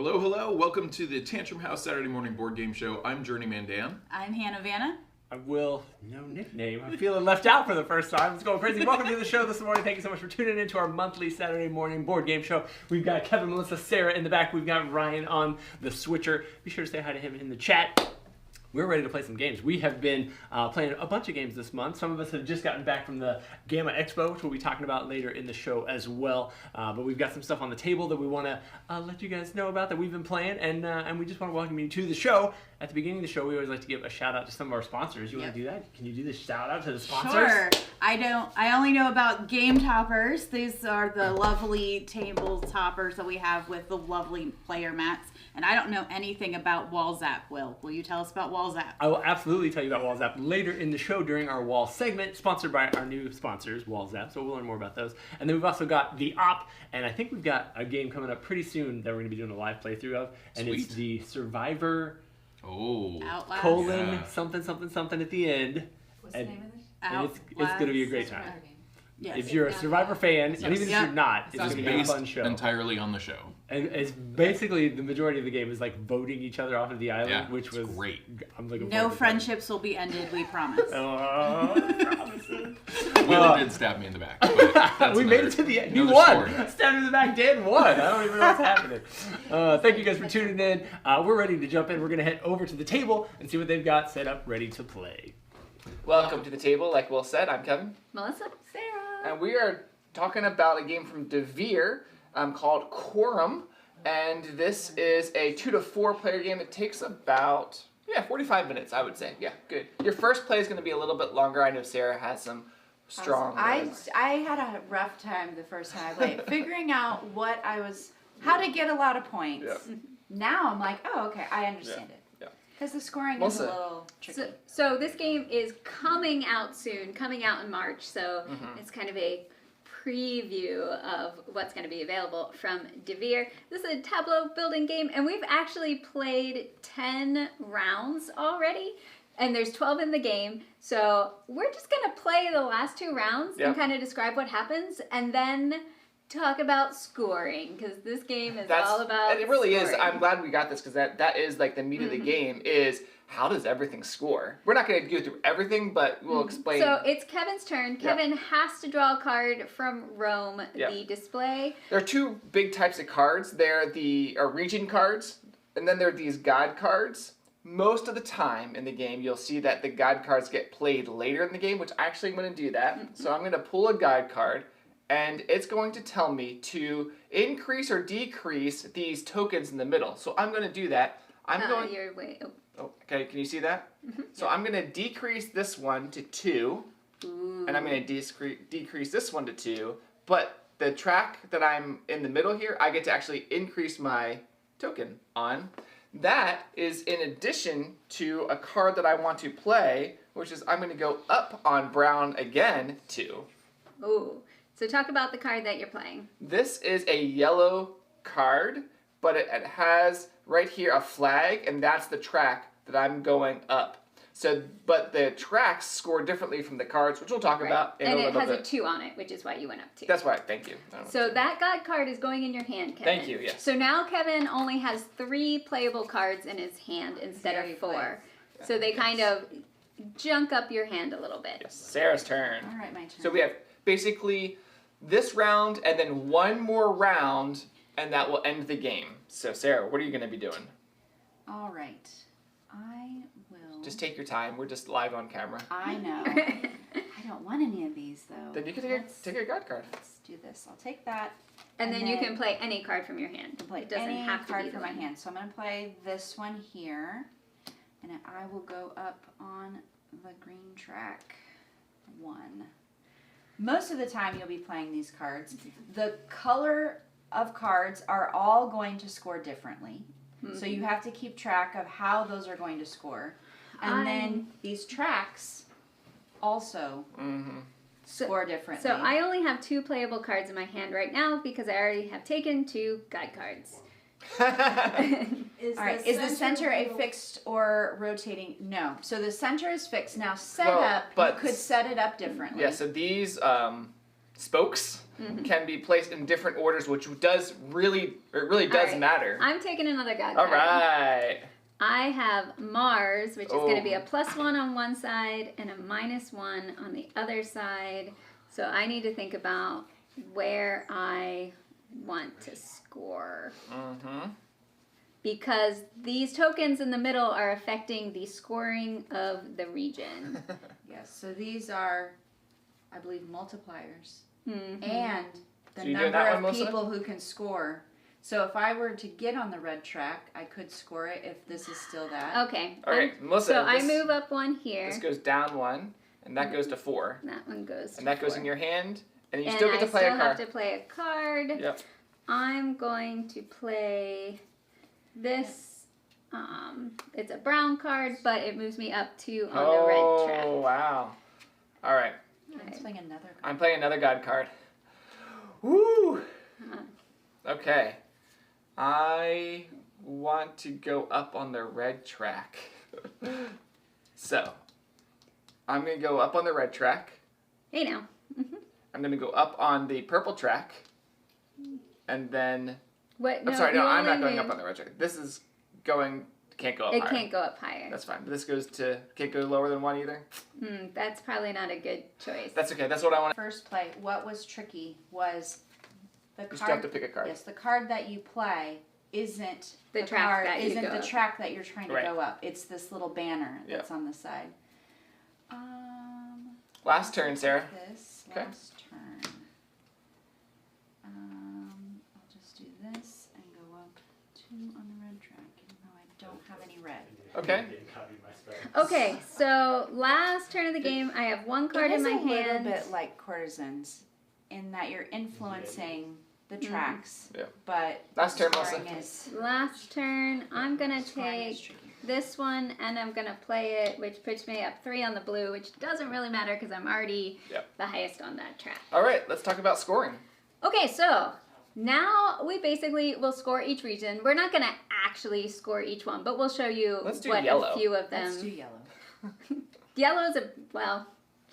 Hello, hello. Welcome to the Tantrum House Saturday Morning Board Game Show. I'm Journeyman Dan. I'm Hannah Vanna. I'm Will. No nickname. I'm feeling left out for the first time. It's going crazy. Welcome to the show this morning. Thank you so much for tuning in to our monthly Saturday morning board game show. We've got Kevin, Melissa, Sarah in the back. We've got Ryan on the switcher. Be sure to say hi to him in the chat. We're ready to play some games. We have been playing a bunch of games this month. Some of us have just gotten back from the GAMA Expo, which we'll be talking about later in the show as well. But we've got some stuff on the table that we want to let you guys know about that we've been playing, and we just want to welcome you to the show. At the beginning of the show, we always like to give a shout out to some of our sponsors. You want to do that? Can you do the shout out to the sponsors? Sure. I only know about Game Toppers. These are the lovely table toppers that we have with the lovely player mats. And I don't know anything about Wall Zap, Will. Will you tell us about Wall Zap? I will absolutely tell you about Wall Zap later in the show during our Wall segment, sponsored by our new sponsors, Wall Zap. So we'll learn more about those. And then we've also got the Op, and I think we've got a game coming up pretty soon that we're going to be doing a live playthrough of. And Sweet. It's the Survivor Outlast. colon something something something at the end. What's the name of this? And it's going to be a great time. Yes. If you're a Survivor fan, and even if you're not, it's going It's to be a based fun show. entirely on the show. And it's basically the majority of the game is like voting each other off of the island, Yeah, which it's was great. I'm looking No forward to friendships will be ended, we promise. promises. Willie did stab me in the back. But that's We made another- it to the end. You another won. story. Stand in the back, Dan won. I don't even know what's happening. Thank you guys for tuning in. We're ready to jump in. We're going to head over to the table and see what they've got set up, ready to play. Welcome to the table. Like Will said, I'm Kevin. Melissa? Sarah? And we are talking about a game from Devere called Quorum. And this is a 2 to 4 player game. It takes about, 45 minutes, I would say. Yeah, good. Your first play is going to be a little bit longer. I know Sarah has some strong... I had a rough time the first time I played, figuring out how to get a lot of points. Yeah. Now I'm like, oh, okay, I understand it. Yeah. Because the scoring is Melissa. a little tricky. So this game is coming out soon, coming out in March, so it's kind of a preview of what's going to be available from Devere. This is a tableau building game, and we've actually played 10 rounds already, and there's 12 in the game, so we're just going to play the last 2 rounds and kind of describe what happens, and then talk about scoring, because this game is all about And it really scoring. is. I'm glad we got this, because that is like the meat of the game is how does everything score? We're not going to go through everything, but we'll explain. So it's Kevin's turn. Kevin has to draw a card from Rome, the display. There are 2 big types of cards. They're the region cards, and then there are these god cards. Most of the time in the game, you'll see that the god cards get played later in the game, which actually I'm going to do that. So I'm going to pull a god card, and it's going to tell me to increase or decrease these tokens in the middle. So I'm going to do that. You're way. Oh, okay, can you see that? So I'm going to decrease this one to 2, and I'm going to decrease this one to 2, but the track that I'm in the middle here, I get to actually increase my token on. That is in addition to a card that I want to play, which is I'm going to go up on brown again 2. Ooh. So talk about the card that you're playing. This is a yellow card, but it has right here a flag, and that's the track that I'm going up. So, but the tracks score differently from the cards, which we'll talk about in a little bit. And it has a 2 on it, which is why you went up 2. That's right, thank you. So that god card is going in your hand, Kevin. Thank you, yes. So now Kevin only has 3 playable cards in his hand instead of 4. So they kind of junk up your hand a little bit. Yes, Sarah's turn. All right, my turn. So we have basically this round and then one more round, and that will end the game. So Sarah, what are you going to be doing? All right. I will... Just take your time. We're just live on camera. I know. I don't want any of these, though. Then you can take your god card. Let's do this. I'll take that. And then you can play any card from your hand. Play It doesn't any have to card be from the my one. hand. So I'm going to play this one here, and I will go up on the green track 1. Most of the time you'll be playing these cards. The color of cards are all going to score differently. So you have to keep track of how those are going to score. And then these tracks also score differently. So I only have 2 playable cards in my hand right now because I already have taken 2 guide cards. Is the center a fixed or rotating? No. So the center is fixed. Now you could set it up differently. Yeah, so these spokes can be placed in different orders, which does really does matter. I'm taking another god All card. right. I have Mars, which is going to be a +1 on one side and a -1 on the other side. So I need to think about where I want to score. Because these tokens in the middle are affecting the scoring of the region. Yes, so these are, I believe, multipliers. Mm-hmm. And the So you doing number that of one, Melissa? people who can score. So if I were to get on the red track, I could score it if this is still that. Okay. All right, Melissa. So I this- move up one here. This goes down 1, and that goes to 4. That one goes. And that goes 4. in your hand, and you And still get to play I a still card. have to play a card. Yep. I'm going to play this. It's a brown card, but it moves me up 2 on the red track. Oh, wow. All right. I'm playing another card. I'm playing another god card. Woo! Okay. I want to go up on the red track. So, I'm going to go up on the red track. Hey now. I'm going to go up on the purple track. And then... What? I'm sorry, no, you I'm only not going move- up on the red track. This is going... Can't go up It higher. can't go up higher. That's fine. But this goes to... Can't go lower than 1 either. That's probably not a good choice. That's okay. That's what I want. First play, what was tricky was the You still have card. to pick a card. Yes, the card that you play isn't The track card, that you isn't go the up. track that you're trying to Right. go up. It's this little banner Yeah. that's on the side. Last turn, Sarah. This Okay. last turn. I'll just do this and go up 2 on the red track, even though I don't have any red. Okay. Okay, so last turn of the game, I have one card It in is my a little hand. bit like Courtesans in that you're influencing the tracks. Yeah. But Last turn, scoring Melissa. is Last turn, I'm gonna scoring is take tricky. this one and I'm gonna play it, which puts me up 3 on the blue, which doesn't really matter because I'm already Yep. the highest on that track. All right. Let's talk about scoring. Okay, so now we basically will score each region. We're not gonna actually score each one, but we'll show you Let's do what yellow. a few of them. Let's do yellow. Yellow's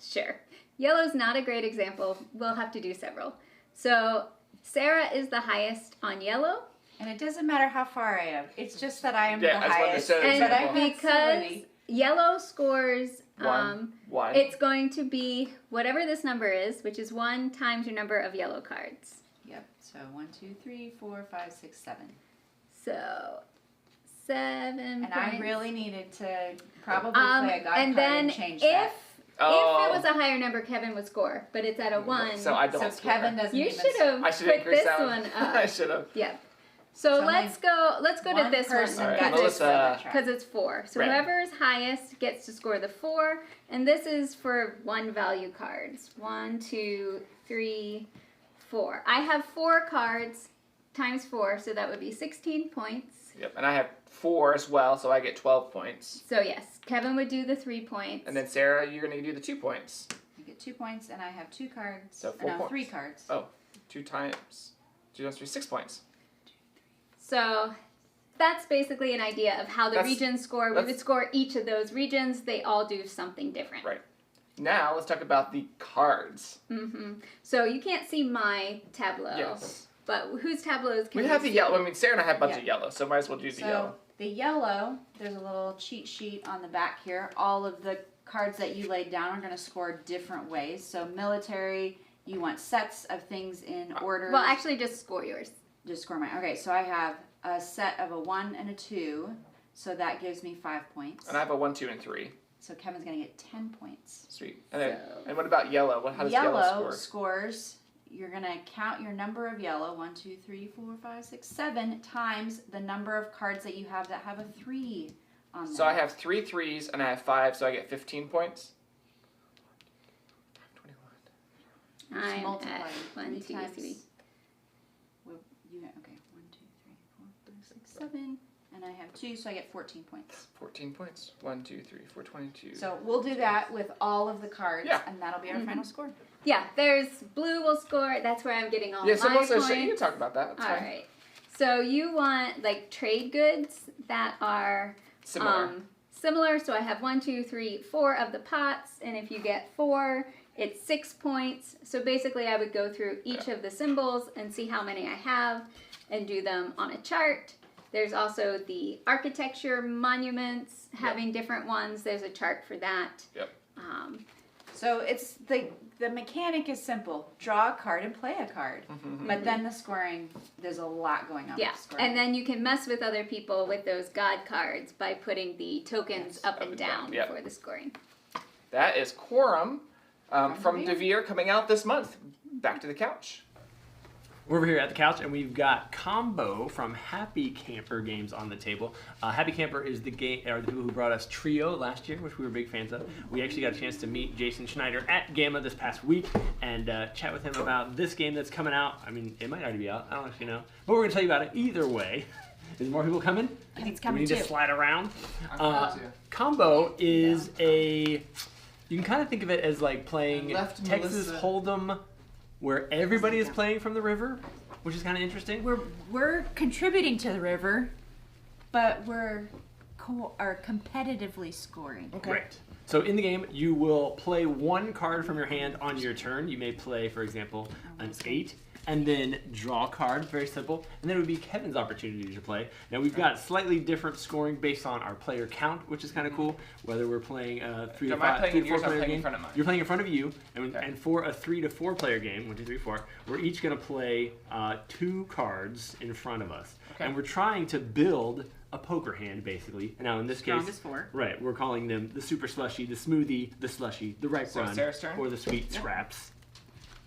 sure. Yellow's not a great example. We'll have to do several. So Sarah is the highest on yellow. And it doesn't matter how far I am. It's just that I am Yeah, the I just wanted to highest. set an And But I example. had so because many. yellow scores, 1. it's going to be whatever this number is, which is 1 times your number of yellow cards. Yep. So 1, 2, 3, 4, 5, 6, 7. So 7 And points. I really needed to probably play a god and card then and change if that. Oh. it was a higher number, Kevin would score, but it's at a 1. So I don't So score. Kevin doesn't you even should have I should put increase this that one up. I should have. Yeah. So So let's go to one this person one. All right, got to Melissa. score that track. Because it's 4. So Right. whoever is highest gets to score the 4. And this is for 1 value cards. 1, 2, 3, 4. I have 4 cards times 4, so that would be 16 points. Yep. And I have 4 as well, so I get 12 points. So yes, Kevin would do the 3 points. And then Sarah, you're gonna do the 2 points. I get 2 points, and I have 2 cards. So 4 no, points. 3 cards. Oh, 2 times 3, 6 points. So that's basically an idea of how the That's- regions score. We that's- would score each of those regions. They all do something different. Right. Now let's talk about the cards. So you can't see my tableau. Yes. But whose tableaus can We have the see? yellow. I mean, Sarah and I have a bunch Yeah. of yellow, so might as well do the So yellow. the yellow, there's a little cheat sheet on the back here. All of the cards that you laid down are going to score different ways. So military, you want sets of things in order. Well, actually, just score yours. Just score mine. Okay, so I have a set of a 1 and a 2, so that gives me 5 points. And I have a 1, 2, and 3. So Kevin's going to get 10 points. Sweet. And then, So- and what about yellow? How does yellow score? Scores. You're going to count your number of yellow, 1, 2, 3, 4, 5, 6, 7, times the number of cards that you have that have a 3 on them. So I have 3 3s and I have 5, so I get 15 points. 21. I'm multiply at it. 1, 2, 3 times- 3. Well, you have, okay, 1, 2, 3, 4, 5, 6, 7, and I have 2, so I get 14 points. 14 points. 1, 2, 3, 4, 22. So we'll do that with all of the cards, Yeah. and that'll be our final score. Yeah, there's blue will score. That's where I'm getting all yeah, so my Melissa, points. you can talk about that. That's All fine. right. So you want like trade goods that are Similar. similar. So I have 1, 2, 3, 4 of the pots, and if you get 4, It's 6 points. So basically I would go through each of the symbols and see how many I have and do them on a chart. There's also the architecture monuments, having different ones. There's a chart for that. Yep. So it's the mechanic is simple. Draw a card and play a card. But then the scoring, there's a lot going on Yeah, with scoring. and then you can mess with other people with those god cards by putting the tokens up and down Yep. for the scoring. That is Quorum from Devere. Devere coming out this month. Back to the couch. We're over here at the couch, and we've got Combo from Happy Camper Games on the table. Happy Camper is the game, or the people who brought us Trio last year, which we were big fans of. We actually got a chance to meet Jason Schneider at GAMA this past week and chat with him about this game that's coming out. I mean, it might already be out. I don't actually know, but we're gonna tell you about it either way. Is more people coming? I think it's We coming need too. to slide around. I'm too. Combo is a. You can kind of think of it as like playing I left Texas Melissa. Hold'em, where everybody is playing from the river, which is kind of interesting. We're contributing to the river, but we're competitively scoring. Correct. So in the game, you will play one card from your hand on your turn. You may play, for example, an 8, and then draw a card. Very simple. And then it would be Kevin's opportunity to play. Now we've got slightly different scoring based on our player count, which is kind of cool. Whether we're playing a 3 to Am I 5, playing 3 in to 4 yours or I'm player playing in game. front of mine? You're playing in front of you, and, Okay. and for a 3 to 4 player game, 1, 2, 3, 4, we're each going to play 2 cards in front of us, Okay. and we're trying to build a poker hand, basically. Now in this case, Strongest 4. right, we're calling them the super slushy, the smoothie, the slushy, the ripe So run, Sarah's turn? or the sweet scraps.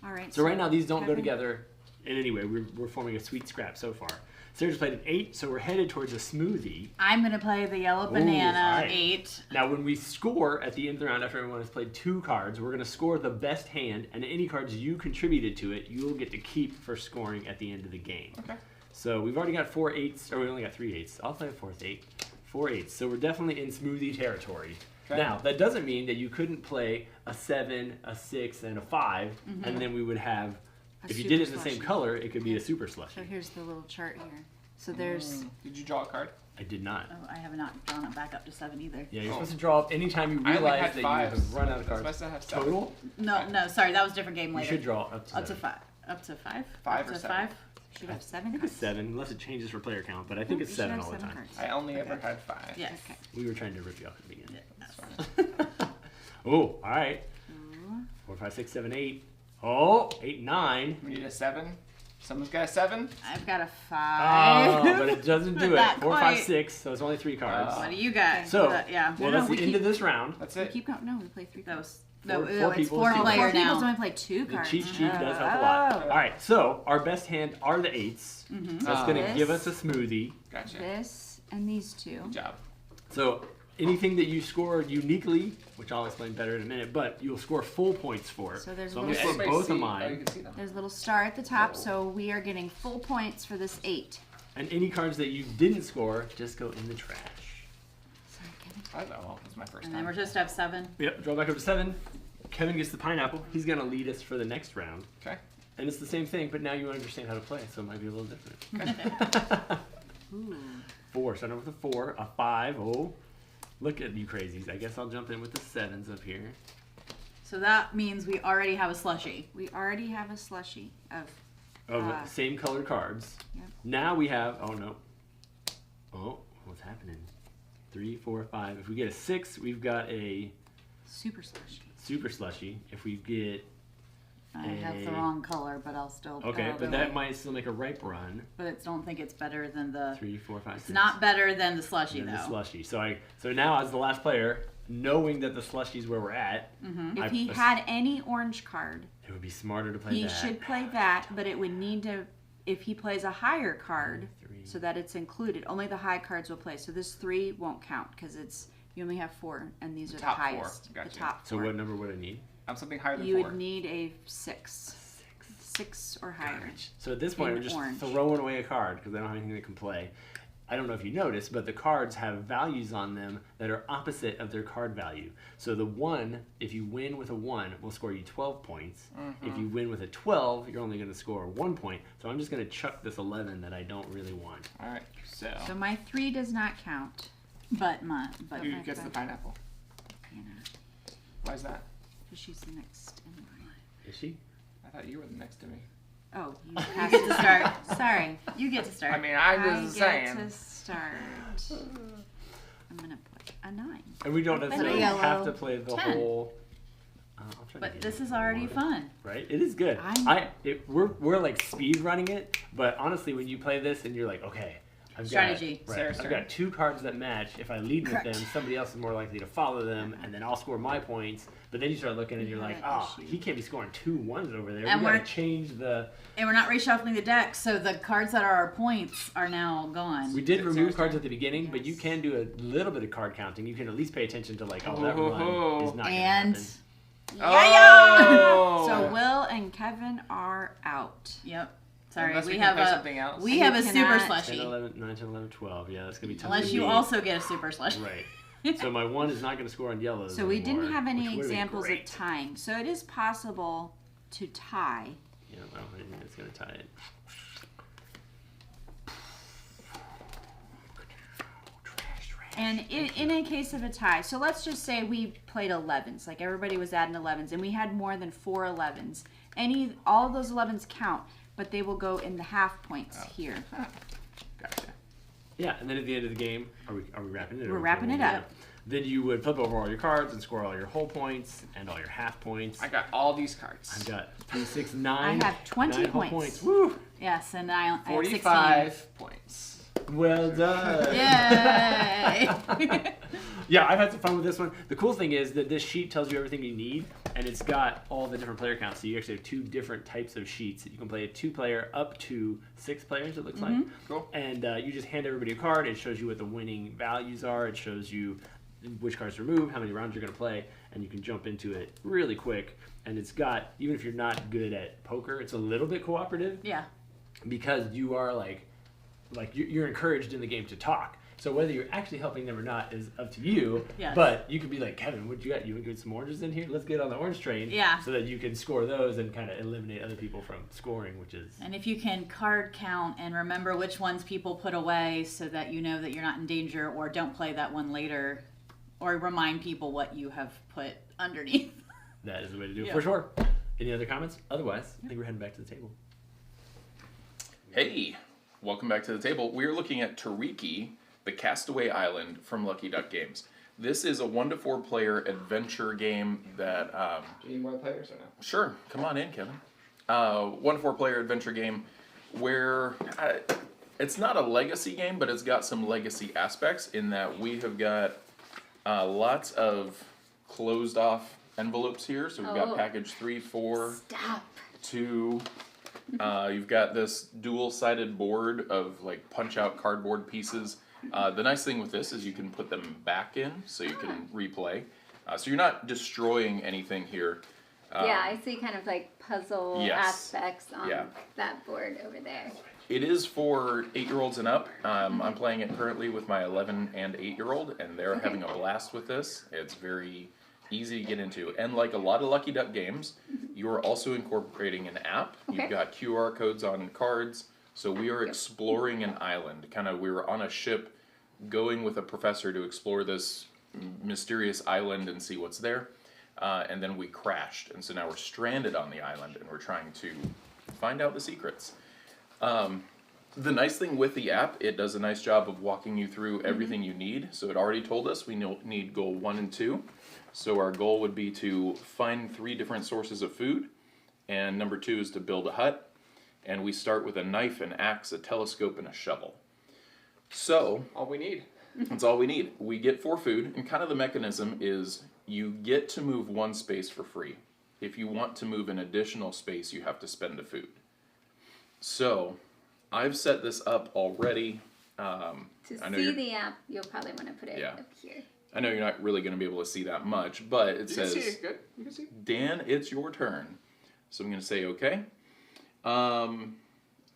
All right. So right now these don't go Kevin- together in any way. We're forming a sweet scrap so far. Sarah just played an 8, so we're headed towards a smoothie. I'm gonna play the yellow banana alright. 8. Now when we score at the end of the round after everyone has played 2 cards, we're going to score the best hand, and any cards you contributed to it, you'll get to keep for scoring at the end of the game. Okay. So we've already got 4 8s, or we only got 3 8s. I'll play a 4th 8. 4 8s. So we're definitely in smoothie territory. Okay. Now, that doesn't mean that you couldn't play a 7, a 6, and a 5, and then we would have, A if you did it in super the same slushy. color, it could be a super slushy. So here's the little chart here. So there's. Did you draw a card? I did not. Oh, I have not drawn it back up to 7 either. Yeah, you're Oh. supposed to draw up anytime you I only realize had that you 5. have run out of That's why I cards. still have 7. Total? No, sorry, that was a different game You later. should draw up to Up to 7. 5. Up to 5? 5 up or to 7? 5? Should have 7 I think cards. it's 7, unless it changes for player count, but I think No, it's you should 7 have all the 7 time. cards. I only ever had 5. Yes. Okay. We were trying to rip you off at the beginning. That's fine. Oh, all right. 4, 5, 6, 7, 8. Oh, 8, 9. We need a 7. Someone's got a 7? I've got a 5. Oh, but it doesn't do it. Not 4, 5, quite. 6. So it's only 3 cards. What do you got? So, yeah. well, No, that's we the end keep- of this round. That's We it. keep going. No, we play 3 cards. Four No, it's people 4 is player four now. People only play 2 The cards. cheat sheet does help a lot. Oh. All right, so our best hand are the 8s. That's going to This. give us a smoothie. Gotcha. This and these 2. Good job. So anything that you scored uniquely, which I'll explain better in a minute, but you'll score full points for. So there's I'm a going to little- score both of Oh, you mine. can see them. There's a little star at the top, so we are getting full points for this 8. And any cards that you didn't score just go in the trash. Sorry, Kevin. I don't know. It's my first And then time. we're just have 7. Yep, draw back up to 7. Kevin gets the pineapple. He's going to lead us for the next round. Okay. And it's the same thing, but now you understand how to play, so it might be a little different. Ooh. 4, starting with a 4, a 5. Oh, look at you crazies. I guess I'll jump in with the 7s up here. So that means we already have a slushy. We already have a slushy of Of the same colored cards. Yep. Now we have, oh no. Oh, what's happening? 3, 4, 5. If we get a 6, we've got a super slushy. super slushy. If we get, I have the A- wrong color, but I'll still. okay, I'll but go that with- might still make a ripe run. But I don't think it's better than the. 3, 4, 5, 6. It's not better than the slushy than though. the slushy. So now as the last player, knowing that the slushy's where we're at, If he had any orange card, it would be smarter to play he that. should play that, but it would need to, if he plays a higher card, 3. so that it's included, only the high cards will play. So this 3 won't count because it's, you only have 4 and these are the top 4. highest. Gotcha. The top So 4. what number would I need? I'm something higher than You 4. would need a 6. 6 or higher. So at this point, In we're just orange. throwing away a card because I don't have anything that can play. I don't know if you noticed, but the cards have values on them that are opposite of their card value. So the 1, if you win with a 1, will score you 12 points. If you win with a 12, you're only going to score 1 point. So I'm just going to chuck this 11 that I don't really want. All right. So So my 3 does not count. But who gets the pineapple? You know, Why is that? Because she's next in line. Is she? I thought you were the next to me. Oh, you You get to start. Sorry, you get to start. I mean, I was get saying. to start. I'm gonna put a 9. And we don't necessarily yellow have to play the 10. whole. I'm trying to But get this it is already more, fun. right? It is good. We're like speed running it, but honestly, when you play this and you're like, okay, Strategy, I've sir. got 2 cards that match. If I lead Correct. with them, somebody else is more likely to follow them, and then I'll score my points. But then you start looking and you're like, oh, he can't be scoring 2 1s over there. And We gotta we're- change the. And we're not reshuffling the deck, so the cards that are our points are now gone. We did remove Sarah's cards turn? at the beginning, but you can do a little bit of card counting. You can at least pay attention to like, oh, that Oh. run is not gonna And happen. Oh! So Will and Kevin are out. Yep. Sorry, Unless we can have play a something else. we have a You super cannot- 10, slushy. 11, 9, 10, 11, 12. Yeah, that's gonna be tough. Unless to you beat. also get a super slushy. Right. So my 1 is not going to score on yellows. So we anymore, didn't have which any would've been examples of great. tying. So it is possible to tie. Yeah, well, I think it's going to tie it. And in a case of a tie, so let's just say we played 11s, like everybody was adding 11s, and we had more than 4 11s. All of those 11s count, but they will go in the half points here. Gotcha. Yeah, and then at the end of the game, are we wrapping it? We're wrapping it up. Then you would flip over all your cards and score all your whole points and all your half points. I got all these cards. I've got 3, 6, 9. I have 20 9 whole points. Woo! Yes, and I have 16. 45 points. Well done. Yay! Yeah, I've had some fun with this one. The cool thing is that this sheet tells you everything you need, and it's got all the different player counts. So you actually have 2 different types of sheets that you can play a 2-player up to 6 players, it looks like. Cool. And you just hand everybody a card. It shows you what the winning values are. It shows you which cards to remove, how many rounds you're going to play, and you can jump into it really quick. And it's got, even if you're not good at poker, it's a little bit cooperative Yeah. because you are like you're encouraged in the game to talk. So whether you're actually helping them or not is up to you. Yes. But you could be like, Kevin, what you got? You want to get some oranges in here? Let's get on the orange train. Yeah. So that you can score those and kind of eliminate other people from scoring, which is And if you can card count and remember which ones people put away so that you know that you're not in danger, or don't play that one later, or remind people what you have put underneath. that is the way to do it Yeah. for sure. Any other comments? Otherwise, I think we're heading back to the table. Hey, welcome back to the table. We're looking at Toriki, the Castaway Island from Lucky Duck Games. This is a 1 to 4 player adventure game that Do you need more players or no? sure, come on in, Kevin. 1 to 4 player adventure game where it's not a legacy game, but it's got some legacy aspects in that we have got lots of closed off envelopes here. So we've got Oh. package 3, 4, Stop. 2. You've got this dual-sided board of like punch-out cardboard pieces. The nice thing with this is you can put them back in, so you can replay. So you're not destroying anything here. Yeah, I see kind of like puzzle Yes. aspects on Yeah. that board over there. It is for 8-year-olds and up. I'm playing it currently with my 11 and 8-year-old, and they're having a blast with this. It's very easy to get into. And like a lot of Lucky Duck games, you are also incorporating an app. Okay. You've got QR codes on cards. So we are exploring an island. We were on a ship going with a professor to explore this mysterious island and see what's there. And then we crashed. And so now we're stranded on the island and we're trying to find out the secrets. The nice thing with the app, it does a nice job of walking you through everything you need. So it already told us we need goal 1 and 2. So our goal would be to find 3 different sources of food. And number 2 is to build a hut. And we start with a knife, an axe, a telescope, and a shovel. So All we need. that's all we need. We get 4 food, and kind of the mechanism is you get to move 1 space for free. If you want to move an additional space, you have to spend a food. So I've set this up already. To I know see you're- the app, you'll probably want to put it Yeah. up here. I know you're not really going to be able to see that much, but it You can says, see it good. You can see. Dan, it's your turn. So I'm going to say, okay. I'm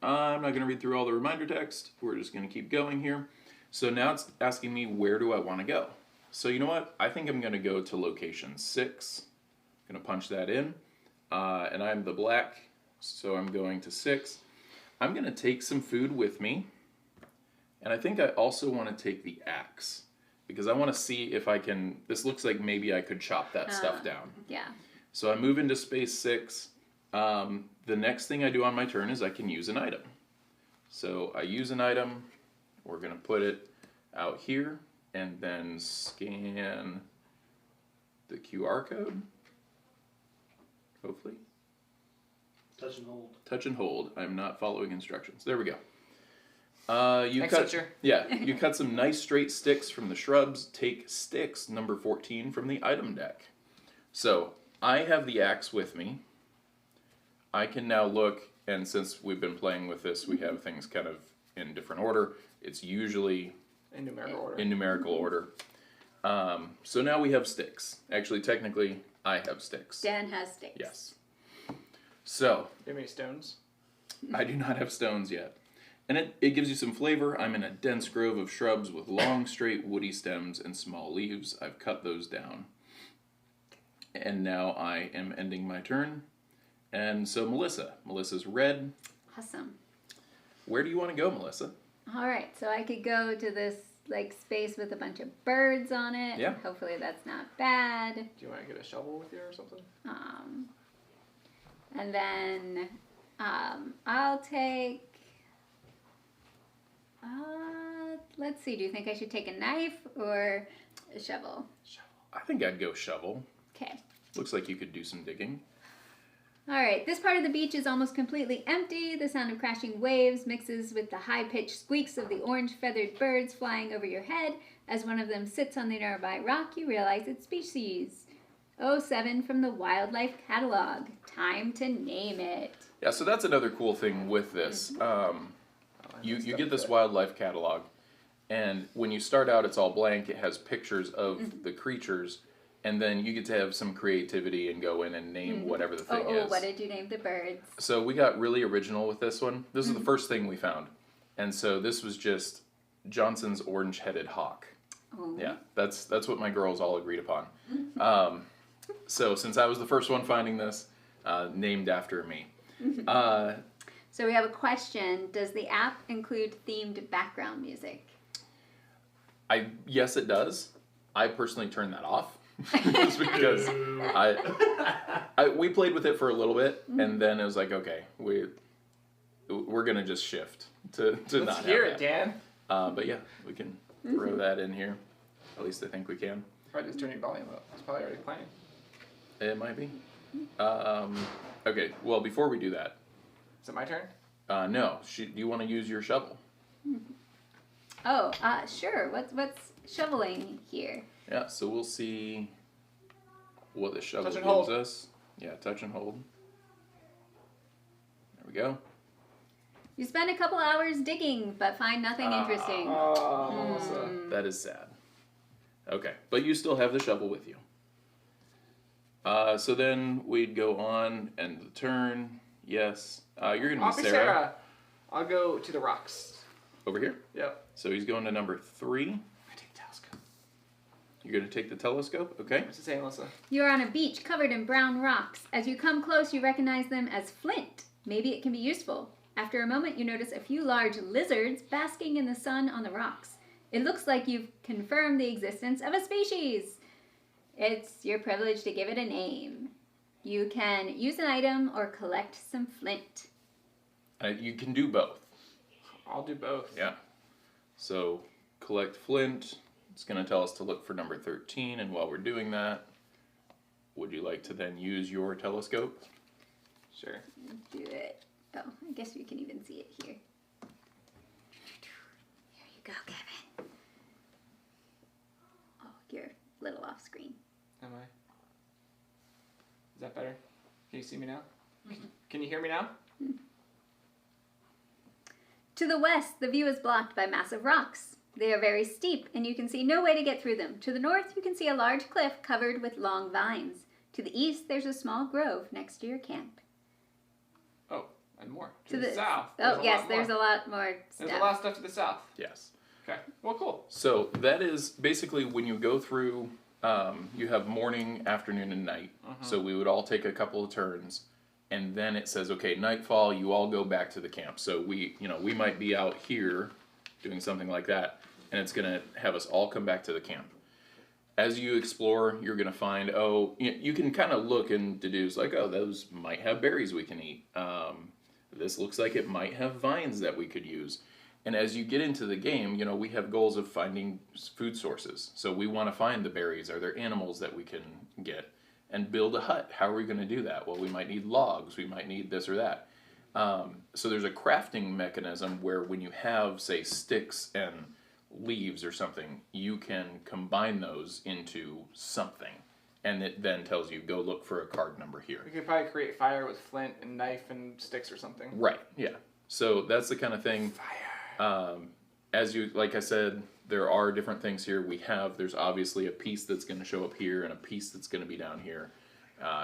not going to read through all the reminder text. We're just going to keep going here. So now it's asking me, where do I want to go? So you know what? I think I'm going to go to location 6. I'm going to punch that in. And I'm the black, so I'm going to 6. I'm going to take some food with me. And I think I also want to take the axe. Because I want to see if I can... This looks like maybe I could chop that stuff down. Yeah. So I move into space 6. The next thing I do on my turn is I can use an item. So I use an item. We're going to put it out here and then scan the QR code. Hopefully. Touch and hold. Touch and hold. I'm not following instructions. There we go. You Thanks, cut, teacher. yeah, you cut some nice straight sticks from the shrubs. Take sticks, number 14, from the item deck. So I have the axe with me. I can now look, and since we've been playing with this, we have things kind of in different order. It's usually In numerical order. in numerical order. So now we have sticks. Actually, technically, I have sticks. Dan has sticks. Yes. So Do you have any stones? I do not have stones yet. And it gives you some flavor. I'm in a dense grove of shrubs with long, straight, woody stems and small leaves. I've cut those down. And now I am ending my turn. And so Melissa's red. Awesome. Where do you want to go, Melissa? All right, so I could go to this like space with a bunch of birds on it. Yeah. Hopefully that's not bad. Do you want to get a shovel with you or something? And then I'll take. Let's see. Do you think I should take a knife or a shovel? I think I'd go shovel. Okay. Looks like you could do some digging. All right, this part of the beach is almost completely empty. The sound of crashing waves mixes with the high-pitched squeaks of the orange-feathered birds flying over your head. As one of them sits on the nearby rock, you realize its species. 07 from the wildlife catalog. Time to name it. Yeah, so that's another cool thing with this. You get this wildlife catalog, and when you start out, it's all blank. It has pictures of the creatures, and then you get to have some creativity and go in and name whatever the thing is. What did you name the birds? So we got really original with this one. This is the first thing we found. And so this was just Johnson's orange-headed hawk. Oh. Yeah, that's what my girls all agreed upon. So since I was the first one finding this, named after me. So we have a question. Does the app include themed background music? Yes, it does. I personally turned that off. Just because we played with it for a little bit, and then it was like, okay, we're gonna just shift to Let's not hear have it, that. Dan. But yeah, we can throw that in here. At least I think we can. Probably just turn your volume up. It's probably already playing. It might be. Okay. Well, before we do that, Is it my turn? no. Do you want to use your shovel? Oh, sure. What's shoveling here? Yeah. So we'll see what the shovel Touch and gives hold. us. Yeah, touch and hold. There we go. You spend a couple hours digging, but find nothing interesting. Oh, Melissa. That is sad. Okay, but you still have the shovel with you. So then we'd go on, end the turn. Yes. You're going to I'll be be Sarah. Sarah. I'll go to the rocks. Over here. Yep. So he's going to number 3. I take the telescope. You're going to take the telescope? Okay. What's it say, Melissa? You are on a beach covered in brown rocks. As you come close, you recognize them as flint. Maybe it can be useful. After a moment, you notice a few large lizards basking in the sun on the rocks. It looks like you've confirmed the existence of a species. It's your privilege to give it a name. You can use an item or collect some flint. You can do both. I'll do both. Yeah. So collect flint. It's going to tell us to look for number 13. And while we're doing that, would you like to then use your telescope? Sure. Do it. Oh, I guess you can even see it here. Here you go, Kevin. Oh, you're a little off screen. Am I? Is that better? Can you see me now? Can you hear me now? To the west, the view is blocked by massive rocks. They are very steep, and you can see no way to get through them. To the north, you can see a large cliff covered with long vines. To the east, there's a small grove next to your camp. Oh, and more. To the south. Oh, yes, there's a lot more There's stuff. a lot of stuff to the south. Yes. Okay. Well, cool. So that is basically when you go through, you have morning, afternoon, and night. So we would all take a couple of turns. And then it says, okay, nightfall, you all go back to the camp. So we might be out here doing something like that. And it's going to have us all come back to the camp. as you explore, you're going to find, you can kind of look and deduce, like, those might have berries we can eat. This looks like it might have vines that we could use. And as you get into the game, we have goals of finding food sources. So we want to find the berries. Are there animals that we can get? And build a hut. How are we going to do that? Well, we might need logs. We might need this or that. So there's a crafting mechanism where when you have, say, sticks and leaves or something, you can combine those into something. And it then tells you, go look for a card number here. We could probably create fire with flint and knife and sticks or something. Right, yeah. So that's the kind of thing. Like I said, there are different things here. There's obviously a piece that's going to show up here and a piece that's going to be down here.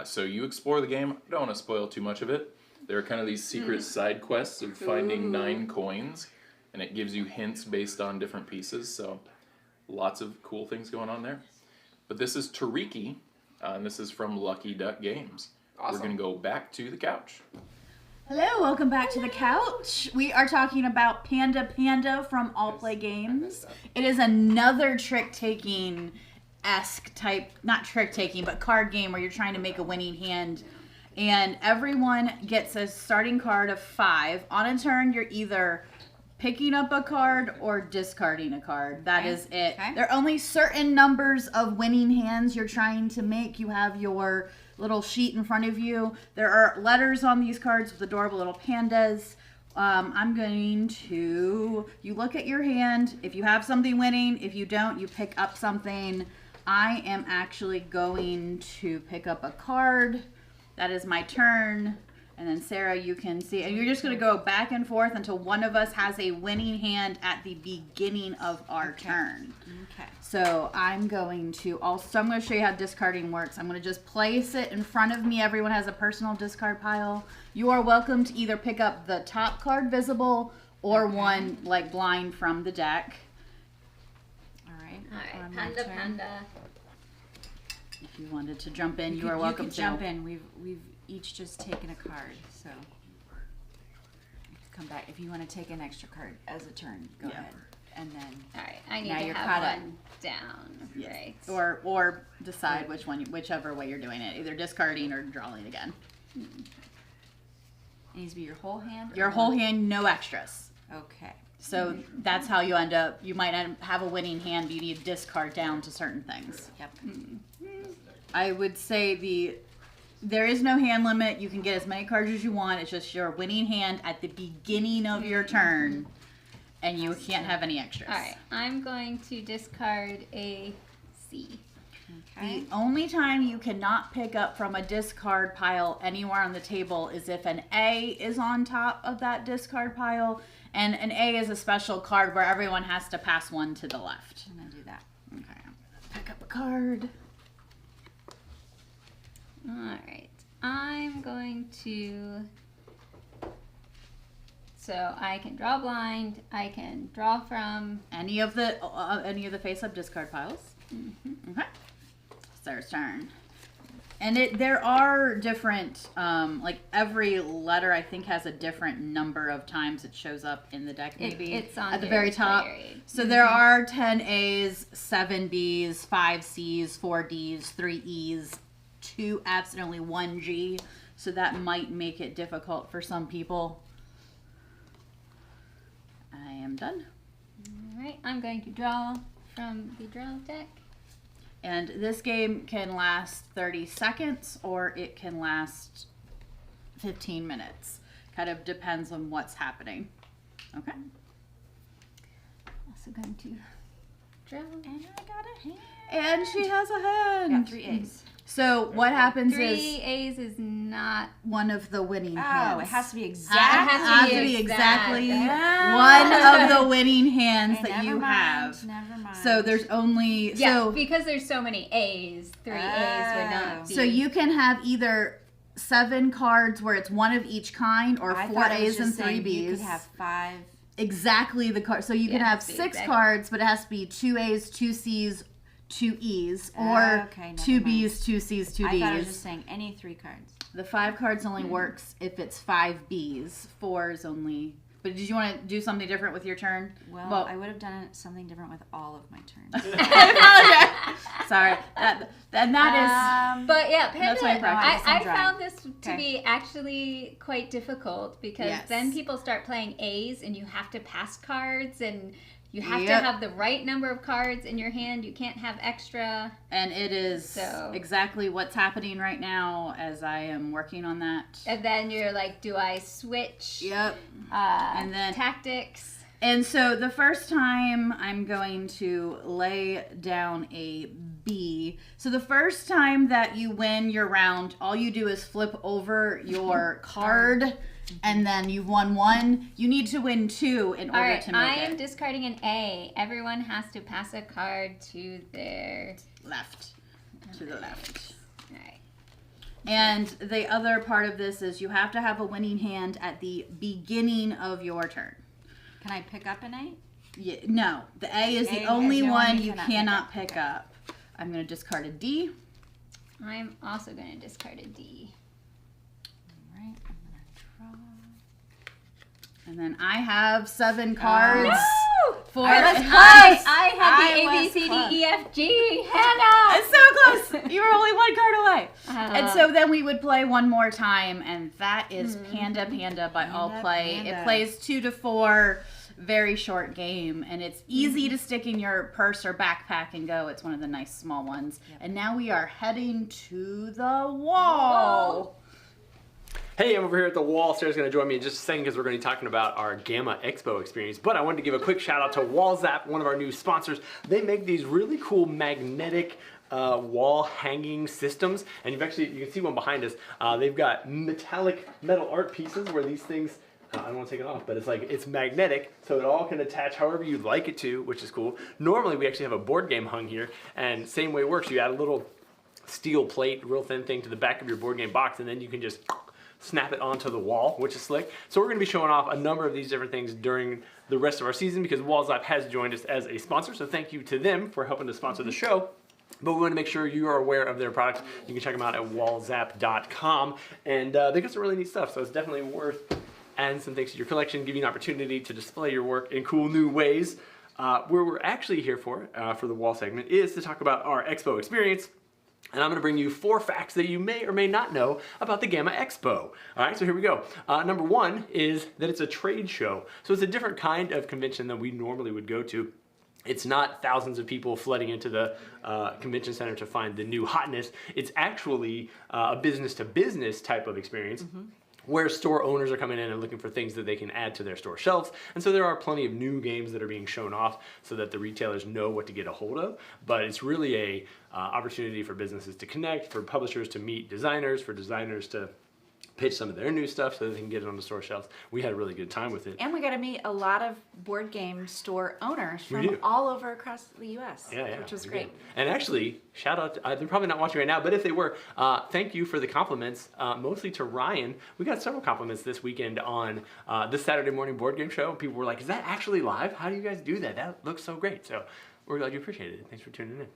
So you explore the game. I don't want to spoil too much of it. There are kind of these secret side quests of finding 9 coins, and it gives you hints based on different pieces. So lots of cool things going on there. But this is Toriki, and this is from Lucky Duck Games. Awesome. We're going to go back to the couch. Hello, welcome back to the couch. We are talking about Panda Panda from All Play Games. It is another trick-taking-esque type, not trick-taking, but card game where you're trying to make a winning hand. And everyone gets a starting card of 5. On a turn, you're either picking up a card or discarding a card. That is it. Okay. There are only certain numbers of winning hands you're trying to make. You have your little sheet in front of you. There are letters on these cards with adorable little pandas. I'm going to, you look at your hand. If you have something winning, if you don't, you pick up something. I am actually going to pick up a card. That is my turn. And then Sarah, you can see, and you're just going to go back and forth until one of us has a winning hand at the beginning of our turn. Okay. So I'm going to show you how discarding works. I'm going to just place it in front of me. Everyone has a personal discard pile. You are welcome to either pick up the top card visible or one like blind from the deck. All right. All right, Panda Panda. If you wanted to jump in, you are You welcome could to. jump in. We've each just taken a card, so you can come back if you want to take an extra card as a turn. Go Yeah. ahead, and then All right, I need Now to you're have caught up. one down. Yes. Right. Or decide whichever way you're doing it, either discarding or drawing again. it needs to be your whole hand. or Your whole one? hand, no extras. Okay. So that's how you end up. You might have a winning hand, but you need to discard down to certain things. Yep. I would say there is no hand limit. You can get as many cards as you want. It's just your winning hand at the beginning of your turn, and you can't have any extras. All right, I'm going to discard a C. Okay. The only time you cannot pick up from a discard pile anywhere on the table is if an A is on top of that discard pile, and an A is a special card where everyone has to pass one to the left. I'm gonna do that. Okay, I'm gonna pick up a card. All right, I'm going to. So I can draw blind. I can draw from. Any of the face-up discard piles. Okay. Sarah's turn. And there are different, like every letter I think has a different number of times it shows up in the deck. Maybe It's on at the your very top. player aid. So there are 10 A's, 7 B's, 5 C's, 4 D's, 3 E's, 2 F's, and only 1 G. So that might make it difficult for some people. I am done. All right, I'm going to draw from the draw deck. And this game can last 30 seconds or it can last 15 minutes. Kind of depends on what's happening. Okay. Also going to draw. And I got a hand. And she has a hand. Got 3 A's. So what happens 3 is A's is not. one of the winning Oh, hands. it has to be It exact. has to to be be exact. exactly Ah. one of the winning hands Okay, that never you mind, have. Never mind. So there's only Yeah, so because there's so many A's, 3 A's would not be. so you can have either 7 cards where it's one of each kind, or I 4 thought it was A's and just 3 saying B's. You could have 5. Exactly the card. So you can Yeah, have see, 6 exactly. cards, but it has to be 2 A's, 2 C's, 2 E's, or Okay, never 2 mind. B's, 2 C's, 2 I thought it was D's. just saying any 3 cards. The 5 cards only works if it's 5 B's. 4 is only But did you want to do something different with your turn? Well, I would have done something different with all of my turns. I apologize. Sorry. That is. But yeah, Panda, That's my practice. I I'm drawing. found this to Okay. be actually quite difficult because Yes. then people start playing A's and you have to pass cards and you have to Yep. have the right number of cards in your hand. You can't have extra. And it is So- exactly what's happening right now as I am working on that. And then you're like, do I switch Yep. and then- tactics? And so the first time I'm going to lay down a B. So the first time that you win your round, all you do is flip over your card and then you've won 1. You need to win 2 in order All right, to make I am it discarding an A. Everyone has to pass a card to their... left. To the left. All right. And the other part of this is you have to have a winning hand at the beginning of your turn. Can I pick up an 8? Yeah, no, the A is the A only is the one one you you cannot cannot pick up. I'm going to discard a D. I'm also going to discard a D. All right, I'm gonna draw. And then I have 7 cards. No! For I was I had I the A, B, was C, close. D, E, F, G. Hannah! It's so close. You were only 1 card away. And Uh, so then we would play one more time, and that is Panda Panda by All Panda Play. Panda. It plays 2 to 4, very short game, and it's easy to stick in your purse or backpack and go. It's one of the nice small ones. And now we are heading to the wall. Hey, I'm over here at the wall. Sarah's going to join me in just a second because we're going to be talking about our GAMA Expo experience. But I wanted to give a quick shout out to WallZap, one of our new sponsors. They make these really cool magnetic wall hanging systems. And you can see one behind us. They've got metallic metal art pieces where these things, I don't want to take it off, but it's magnetic, so it all can attach however you'd like it to, which is cool. Normally we actually have a board game hung here, and same way it works. You add a little steel plate, real thin thing to the back of your board game box, and then you can just snap it onto the wall, which is slick. So we're going to be showing off a number of these different things during the rest of our season because WallZap has joined us as a sponsor. So thank you to them for helping to sponsor the show. But we want to make sure you are aware of their products. You can check them out at wallzap.com. And they got some really neat stuff. So it's definitely worth adding some things to your collection, give you an opportunity to display your work in cool new ways. Where we're actually here for the wall segment is to talk about our Expo experience. And I'm going to bring you 4 facts that you may or may not know about the GAMA Expo. All right, so here we go. Number 1 is that it's a trade show. So it's a different kind of convention than we normally would go to. It's not thousands of people flooding into the convention center to find the new hotness. It's actually a business-to-business type of experience. Where store owners are coming in and looking for things that they can add to their store shelves. And so there are plenty of new games that are being shown off so that the retailers know what to get a hold of. But it's really a opportunity for businesses to connect, for publishers to meet designers, for designers to pitch some of their new stuff so that they can get it on the store shelves. We had a really good time with it. And we got to meet a lot of board game store owners We from do. all over across the U.S., Yeah, which was we great. did. And actually, shout out, they're probably not watching right now, but if they were, thank you for the compliments, mostly to Ryan. We got several compliments this weekend on this Saturday morning board game show. People were like, is that actually live? How do you guys do that? That looks so great. So we're glad you appreciated it. Thanks for tuning in.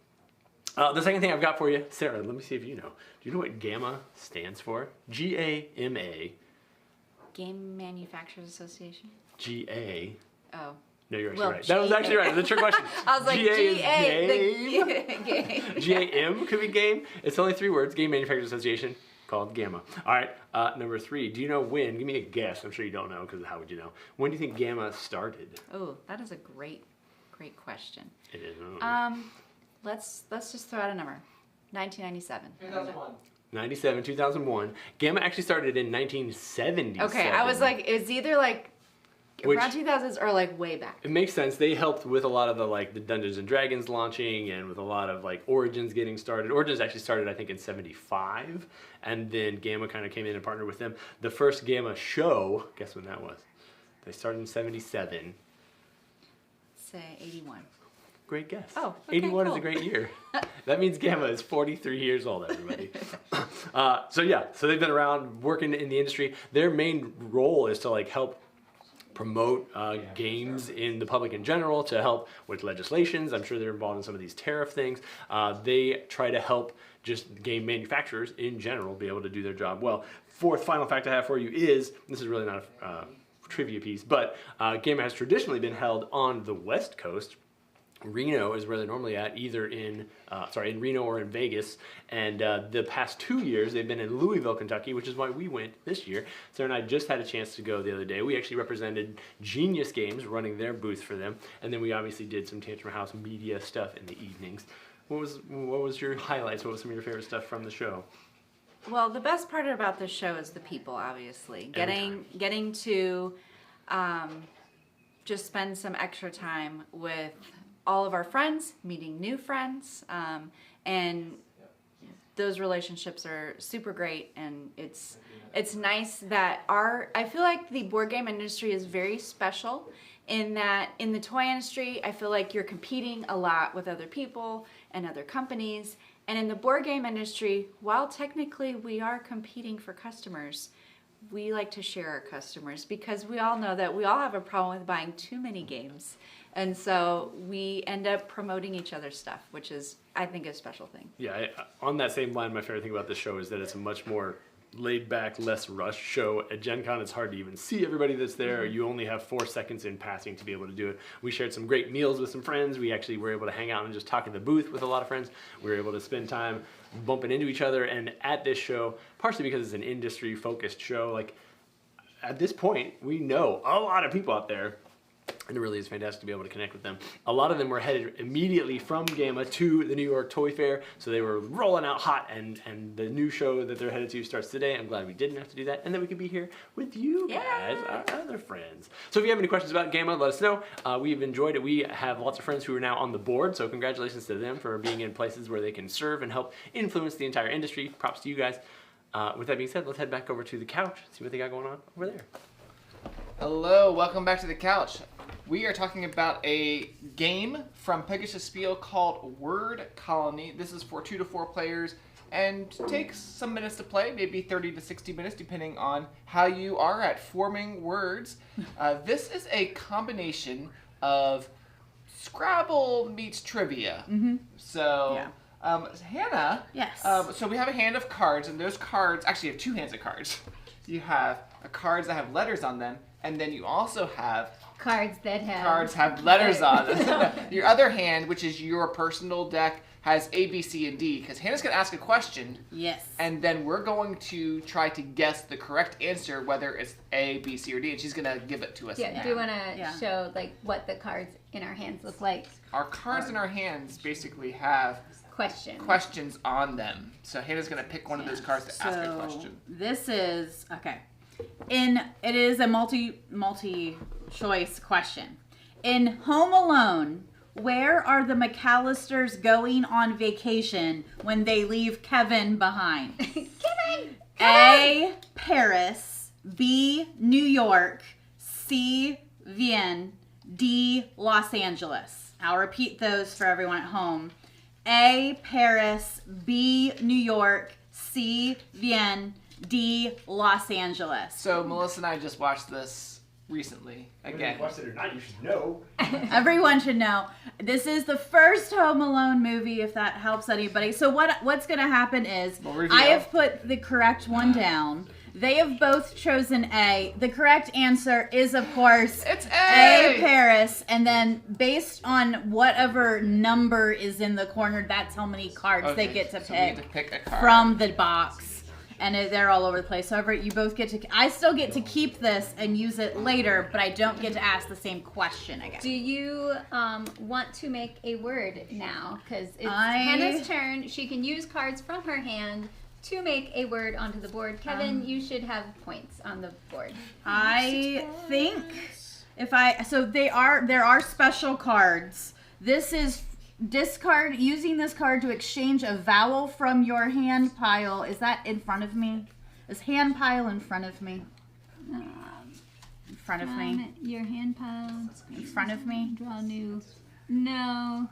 The second thing I've got for you, Sarah, let me see if you know. Do you know what GAMA stands for? G-A-M-A. Game Manufacturers Association. G-A. Oh. No, you're actually Well, right. That was actually right. It's a trick question. I was like, G-A is game. Game. G-A-M could be game. It's only 3 words. Game Manufacturers Association, called GAMA. All right, number 3. Do you know when? Give me a guess. I'm sure you don't know because how would you know? When do you think GAMA started? Oh, that is a great question. It is. Let's just throw out a number. 1997. 97, 2001. GAMA actually started in 1977. Okay, I was like, it's either like around 2000s or like way back. It makes sense. They helped with a lot of the Dungeons and Dragons launching and with a lot of Origins getting started. Origins actually started I think in 75 and then GAMA kind of came in and partnered with them. The first GAMA show, guess when that was? They started in 77. Say 81. Great guess. Oh, okay, 81 is cool. a great year. That means GAMA is 43 years old, everybody. So they've been around working in the industry. Their main role is to help promote games in the public in general, to help with legislations. I'm sure they're involved in some of these tariff things. They try to help just game manufacturers in general be able to do their job well. Fourth final fact I have for you is, this is really not trivia piece. But GAMA has traditionally been held on the West Coast. Reno is where they're normally at, either in Reno or in Vegas. And the past 2 years, they've been in Louisville, Kentucky, which is why we went this year. Sarah and I just had a chance to go the other day. We actually represented Genius Games, running their booth for them. And then we obviously did some Tantrum House media stuff in the evenings. What was your highlights? What was some of your favorite stuff from the show? Well, the best part about this show is the people, obviously. Getting to just spend some extra time with all of our friends, meeting new friends, and those relationships are super great. And it's nice that I feel like the board game industry is very special in that in the toy industry, I feel like you're competing a lot with other people and other companies. And in the board game industry, while technically we are competing for customers, we like to share our customers because we all know that we all have a problem with buying too many games. And so we end up promoting each other's stuff, which is, I think, a special thing. Yeah, on that same line, my favorite thing about this show is that it's a much more laid-back, less rushed show. At Gen Con, it's hard to even see everybody that's there. You only have 4 seconds in passing to be able to do it. We shared some great meals with some friends. We actually were able to hang out and just talk in the booth with a lot of friends. We were able to spend time bumping into each other. And at this show, partially because it's an industry-focused show, like at this point, we know a lot of people out there. And it really is fantastic to be able to connect with them. A lot of them were headed immediately from GAMA to the New York Toy Fair, so they were rolling out hot, and the new show that they're headed to starts today. I'm glad we didn't have to do that, and that we could be here with you guys, our other friends. So if you have any questions about GAMA, let us know. We've enjoyed it. We have lots of friends who are now on the board, so congratulations to them for being in places where they can serve and help influence the entire industry. Props to you guys. With that being said, let's head back over to the couch, see what they got going on over there. Hello, welcome back to the couch. We are talking about a game from Pegasus Spiel called Word Colony. This is for 2 to 4 players and takes some minutes to play, maybe 30 to 60 minutes, depending on how you are at forming words. This is a combination of Scrabble meets trivia. So, Hannah, Yes. So we have a hand of cards, and those cards, actually you have 2 hands of cards. You have cards that have letters on them, and then you also have Cards that have letters on them. Your other hand, which is your personal deck, has A, B, C, and D. Because Hannah's going to ask a question. Yes. And then we're going to try to guess the correct answer, whether it's A, B, C, or D. And she's going to give it to us. Yeah, do you want to show like what the cards in our hands look like? Our cards in our hands basically have questions on them. So Hannah's going to pick one of those cards to ask a question. This is, okay. It is a multi-choice question. In Home Alone, where are the McAllisters going on vacation when they leave Kevin behind? Kevin! A, Paris. B, New York. C, Vienna. D, Los Angeles. I'll repeat those for everyone at home. A, Paris. B, New York. C, Vienna. D, Los Angeles. So Melissa and I just watched this recently. Again. Whether you watched it or not, you should know. Everyone should know. This is the first Home Alone movie, if that helps anybody. So what's going to happen is I have put the correct one down. They have both chosen A. The correct answer is, of course, it's A, Paris. And then based on whatever number is in the corner, that's how many cards they get to pick a card from the box. And they're all over the place. However, you both get to... I still get to keep this and use it later, but I don't get to ask the same question again. Do you want to make a word now? Because it's Hannah's turn. She can use cards from her hand to make a word onto the board. Kevin, you should have points on the board. I think there are special cards. This is using this card to exchange a vowel from your hand pile. Is that in front of me? Is hand pile in front of me? In front of me. Your hand pile. In front of me. Draw new. No.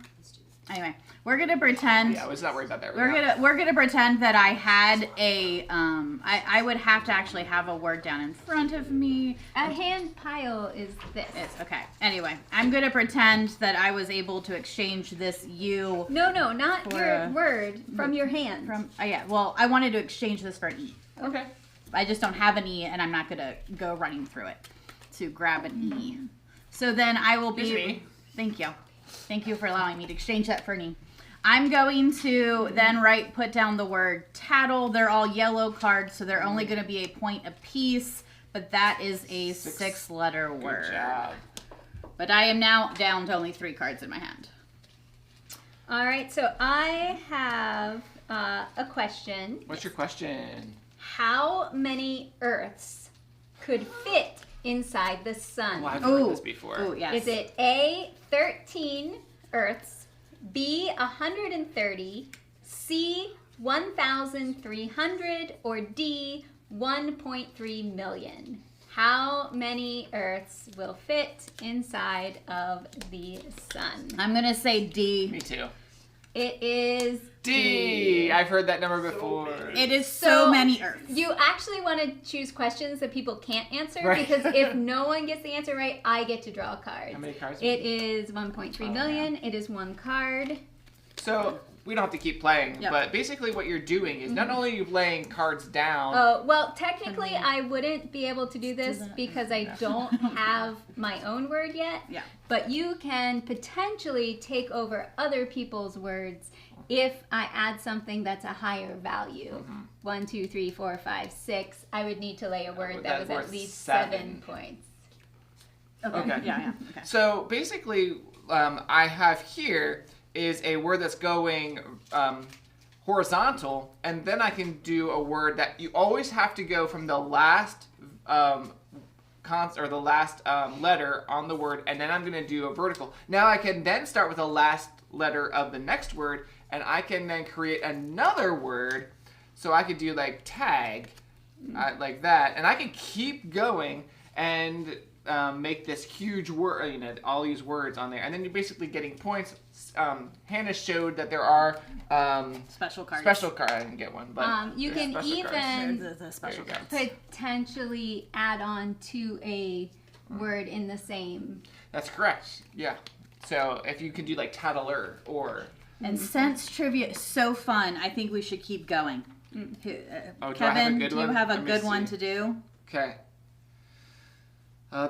Anyway, we're gonna pretend. Yeah, I was not worried about that. We're gonna pretend that I had a I would have to actually have a word down in front of me. A hand pile is this. It's okay. Anyway, I'm gonna pretend that I was able to exchange this U. No, not your word from your hand. Well, I wanted to exchange this for an E. Okay. I just don't have an E, and I'm not gonna go running through it. to grab an E. So then I will Here's be. an E. Thank you. Thank you for allowing me to exchange that for an E. I'm going to then put down the word tattle. They're all yellow cards, so they're only going to be a point apiece, but that is a 6-letter word. Good job. But I am now down to only 3 cards in my hand. All right, so I have a question. What's your question? How many Earths could fit inside the sun? Well, I've heard this before. Oh, yes. Is it A, 13 Earths, B, 130, C, 1,300, or D, 1.3 million? How many Earths will fit inside of the sun? I'm going to say D. Me too. It is D. I've heard that number before. It is so many Earths. You actually want to choose questions that people can't answer Right. because if no one gets the answer right, I get to draw cards. How many cards? It is 1.3 million. It is 1 card. So we don't have to keep playing, Yep. but basically what you're doing is not only are you laying cards down. Oh, well, technically I wouldn't be able to do this because I don't have my own word yet. Yeah. But you can potentially take over other people's words if I add something that's a higher value. 1, 2, 3, 4, 5, 6. I would need to lay a word that was worth at least 7. 7 points. Okay. Yeah. Okay. So basically, I have here is a word that's going horizontal, and then I can do a word that you always have to go from the last the last letter on the word, and then I'm going to do a vertical. Now I can then start with the last letter of the next word, and I can then create another word. So I could do like tag, like that, and I can keep going and make this huge word, all these words on there, and then you're basically getting points. Hannah showed that there are Special cards. special cards. I didn't get one, but You can special cards. even There's a special There you card. go. potentially add on to a word in the same. That's correct. Yeah. So if you could do like tattler or And since trivia is so fun, I think we should keep going. Oh, do I have a Kevin, good do you one? have a Let me good one see. to do? okay.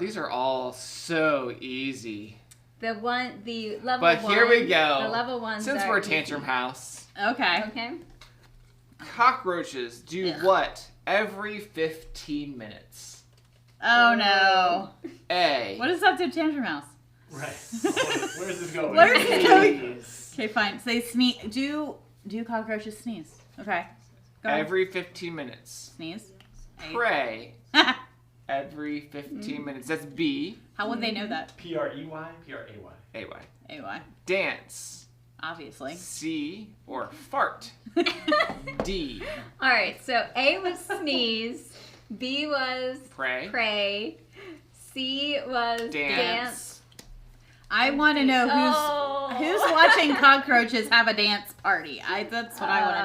These are all so easy. The level But one. here we go. The level ones. Since are we're a easy. tantrum house, Okay. Okay. cockroaches do Ugh. what every 15 minutes? Oh no. A. What does that do to Tantrum Mouse? Right. Where is this going? Where is it going? Okay, fine. So they sneeze. Do cockroaches sneeze? Okay. Go ahead. Every 15 minutes. Sneeze. Pray every 15 minutes. That's B. How would they know that? P-R-E-Y? P-R-A-Y. A-Y. AY. Dance. Obviously. C. Or fart. D. All right. So A was sneeze. B was Pray. pray. C was dance. I want to know who's watching cockroaches have a dance party. That's what I want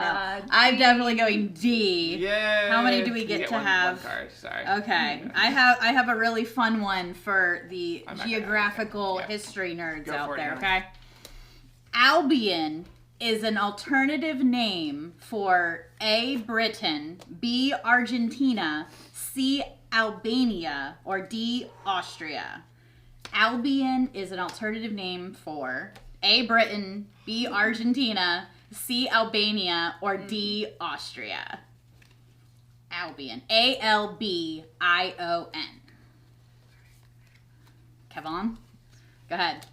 to know. I'm definitely going D. Yay. How many do we You get to one have? card. Sorry. Okay, I have a really fun one for the I'm not gonna- geographical yeah. history nerds Go out for it, there. Hannah. Okay, Albion is an alternative name for A, Britain, B, Argentina, C, Albania, or D, Austria. Albion is an alternative name for A, Britain, B, Argentina, C, Albania, or D, Austria. Albion. Albion. Kevin, go ahead.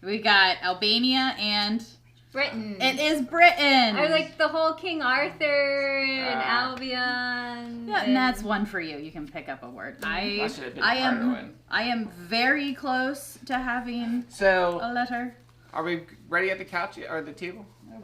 We got Albania and Britain. it is Britain. I was like the whole King Arthur and Ah. Albion. Yeah, and that's one for you. You can pick up a word. I That should have been a harder one. I am very close to having So, a letter. are we ready at the couch or the table? Are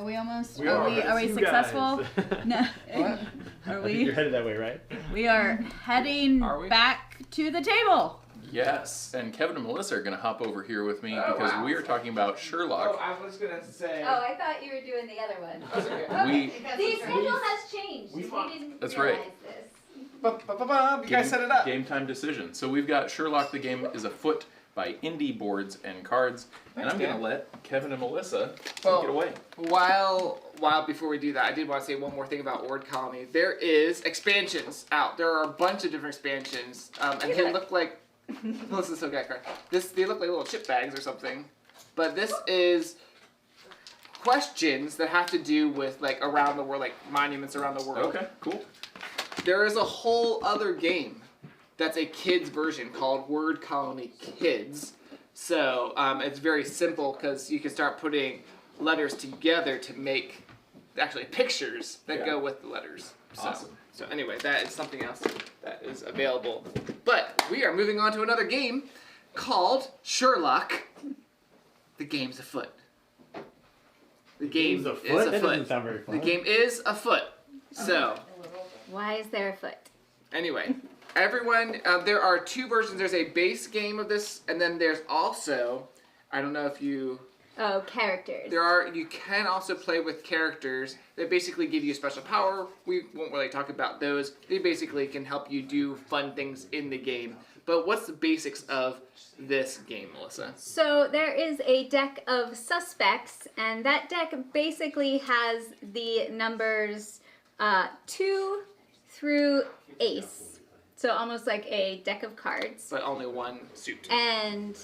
we almost? We are we You successful? guys. No. What? Are I think you're we? headed that way, right? We are heading Are we? back to the table. Yes, and Kevin and Melissa are going to hop over here with me Oh, because wow. we are talking about Sherlock. I was gonna say. Oh, I thought you were doing the other one. We The schedule has changed. We We fought. didn't That's realize right. this. You guys set it up. Game time decision. So we've got Sherlock the game is a foot by Indie Boards and Cards. And I'm going to let Kevin and Melissa take Well, it away. While before we do that, I did want to say one more thing about Word Colony. There is expansions out. There are a bunch of different expansions, and they look like Melissa's so good. They look like little chip bags or something. But this is questions that have to do with like around the world, like monuments around the world. Okay, cool. There is a whole other game that's a kids version called Word Colony Kids. So it's very simple because you can start putting letters together to make actually pictures that go with the letters. So, Awesome. So anyway, that is something else that is available. But we are moving on to another game called Sherlock. The game's afoot. The game is That doesn't afoot. sound very fun. The game is afoot. So Why is there a foot? anyway, everyone, there are two versions. There's a base game of this, and then there's also, I don't know if you, Oh, characters. you can also play with characters that basically give you a special power. We won't really talk about those. They basically can help you do fun things in the game. But what's the basics of this game, Melissa? So there is a deck of suspects, and that deck basically has the numbers 2 through ace. So almost like a deck of cards. But only one suit. And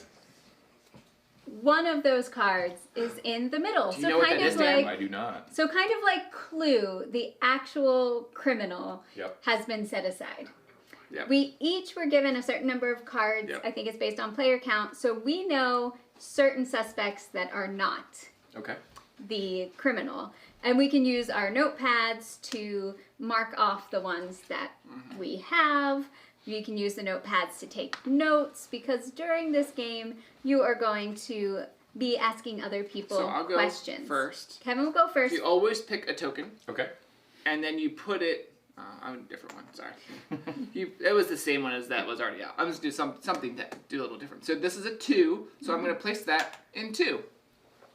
one of those cards is in the middle. Do you know what that is, Dan? I do not. So kind of like Clue, the actual criminal Yep. has been set aside. Yep. We each were given a certain number of cards. Yep. I think it's based on player count. So we know certain suspects that are not Okay. the criminal. And we can use our notepads to mark off the ones that we have. You can use the notepads to take notes, because during this game, you are going to be asking other people So I'll go questions. first. Kevin will go first. You always pick a token, Okay. and then you put it. I'm a different one. Sorry. It was the same one as that was already out. I'm just do something to do a little different. So this is a 2. So I'm going to place that in 2.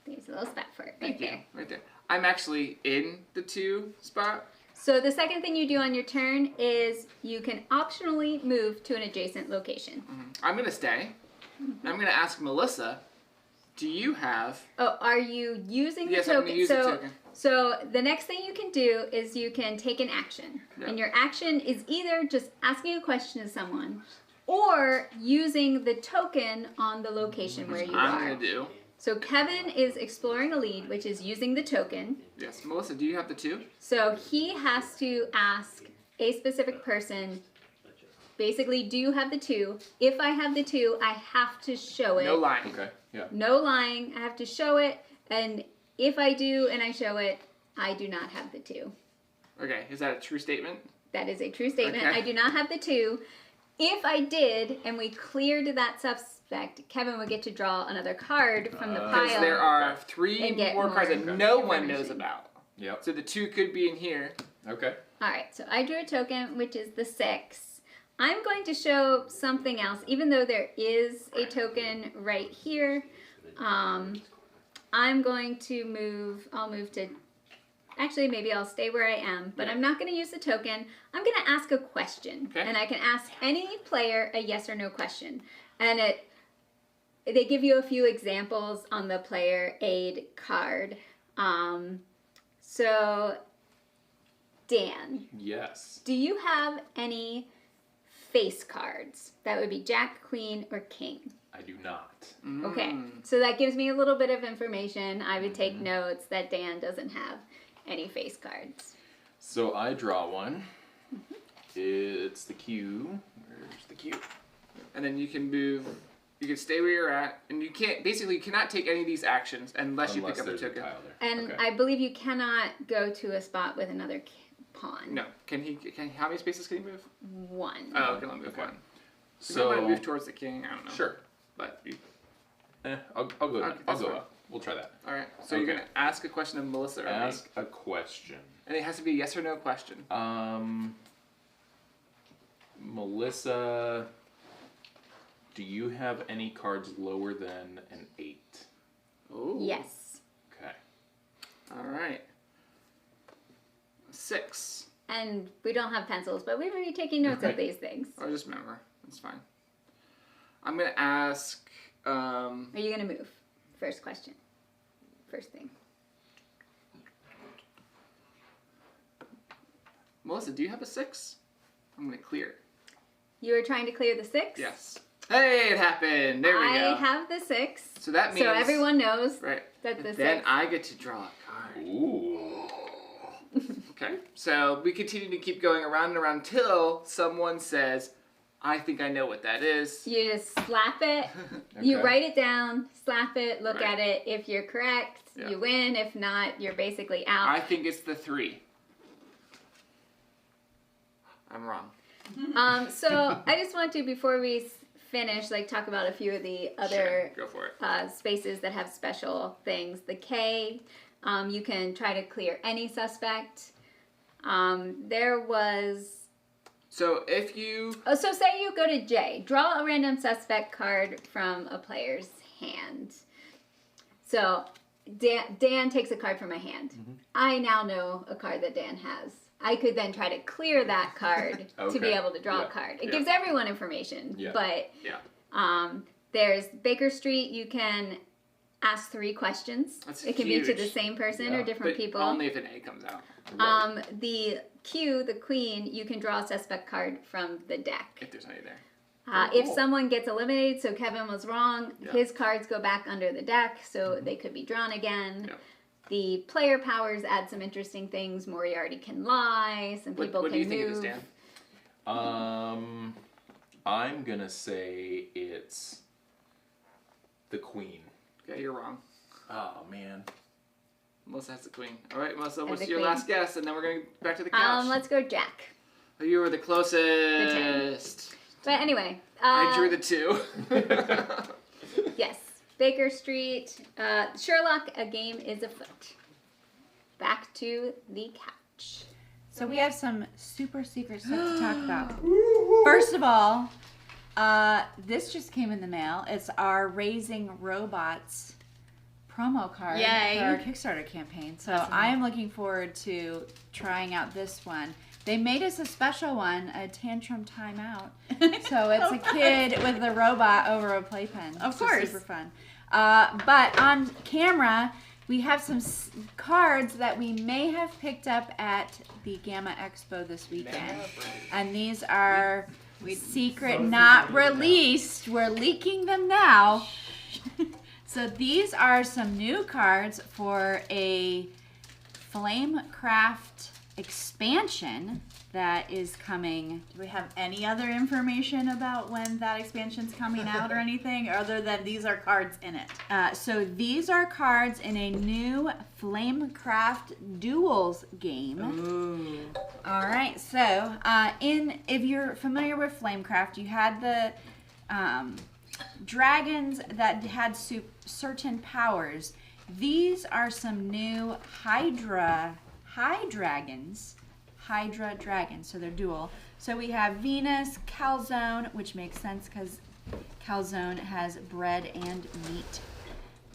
There's a little spot for it right Thank you. there. Right there. I'm actually in the 2 spot. So the second thing you do on your turn is you can optionally move to an adjacent location. I'm going to stay. I'm going to ask Melissa, do you have... Oh, are you using the Yes, token? I'm going to use the token. So the next thing you can do is you can take an action. Yeah. And your action is either just asking a question to someone or using the token on the location where you I'm are. going to do... So Kevin is exploring a lead, which is using the token. Yes. Melissa, do you have the 2? So he has to ask a specific person, basically, do you have the 2? If I have the 2, I have to show it. No lying. Okay. Yeah. No lying. I have to show it. And if I do and I show it, I do not have the 2. Okay. Is that a true statement? That is a true statement. Okay. I do not have the 2. If I did and we cleared that suspect, Kevin would get to draw another card from the Because pile. there are 3 And get more cards that more no one knows information. about. Yep. So the 2 could be in here. Okay. All right, so I drew a token, which is the 6. I'm going to show something else, even though there is a token right here. I'm going to move, I'll move to, actually maybe I'll stay where I am, but I'm not going to use the token. I'm going to ask a question, Okay. and I can ask any player a yes or no question. And they give you a few examples on the player aid card. So, Dan, Yes. do you have any face cards? That would be Jack, Queen, or King. I do not. Okay, so that gives me a little bit of information. I would take notes that Dan doesn't have any face cards. So I draw one. It's the Q. Where's the Q? And then you can move. You can stay where you're at, and you can't. Basically, you cannot take any of these actions unless you pick up a there's a token. tile there. And Okay. I believe you cannot go to a spot with another pawn. No. Can he? How many spaces can he move? 1. Oh, okay, let me move Okay. one. So So might move towards the king. I don't know. sure. But I'll go. Okay, I'll that's go fine. up. We'll try that. all right. So you're Okay. gonna ask a question of Melissa or me, Ask a question. and it has to be a yes or no question. Melissa, do you have any cards lower than an 8? Ooh. Yes. Okay. All right. 6. And we don't have pencils, but we're taking notes of these things. Or just remember. That's fine. I'm gonna ask Are you gonna move? First question. First thing. Melissa, do you have a 6? I'm gonna clear. You were trying to clear the 6? Yes. Hey, it happened. There we go. I have the 6. So that means. So everyone knows Right. that the Then 6. I get to draw a card. Ooh. Okay. So we continue to keep going around and around till someone says, "I think I know what that is." You just slap it. You Okay. write it down, slap it, look Right. at it. If you're correct, Yeah. you win. If not, you're basically out. I think it's the 3. I'm wrong. So I just want to, before we finish, like talk about a few of the other Sure. Go for it. spaces that have special things. The K, you can try to clear any suspect. There was, So if you. so say you go to J, draw a random suspect card from a player's hand. So Dan takes a card from my hand. I now know a card that Dan has. I could then try to clear that card to be Okay. able to draw Yeah. a card. It Yeah. gives everyone information, Yeah. but Yeah. there's Baker Street. You can ask 3 questions. That's It can be to huge. the same person Yeah. or different But people. only if an A comes out. The Q, the Queen, you can draw a suspect card from the deck. If there's any there. If cool. someone gets eliminated, so Kevin was wrong, Yeah. his cards go back under the deck, so they could be drawn again. Yeah. The player powers add some interesting things. Moriarty can lie. Some people What can do you think move. it is, Dan? I'm gonna say it's the Queen. Okay, you're wrong. Oh man. Melissa has the Queen. All right, Melissa, And what's the your Queen. last guess? And then we're going back to the couch. Let's go Jack. You were the closest. But anyway, I drew the 2. yes, Baker Street, Sherlock. A game is afoot. Back to the couch. So we have some super secret stuff to talk about. First of all, this just came in the mail. It's our Raising Robots promo card Yay. for our Kickstarter campaign. So I am looking forward to trying out this one. They made us a special one, a tantrum timeout. So it's a kid with a robot over a playpen. Of So course. super fun. But on camera, we have some cards that we may have picked up at the GAMA Expo this weekend. And these are secret, not released. We're leaking them now. So these are some new cards for a Flamecraft expansion that is coming. Do we have any other information about when that expansion's coming out or anything, other than these are cards in it? So these are cards in a new Flamecraft Duels game. Ooh. All right, so if you're familiar with Flamecraft, you had the dragons that had certain powers. These are some new Hydra dragons, so they're dual. So we have Venus, Calzone, which makes sense because Calzone has bread and meat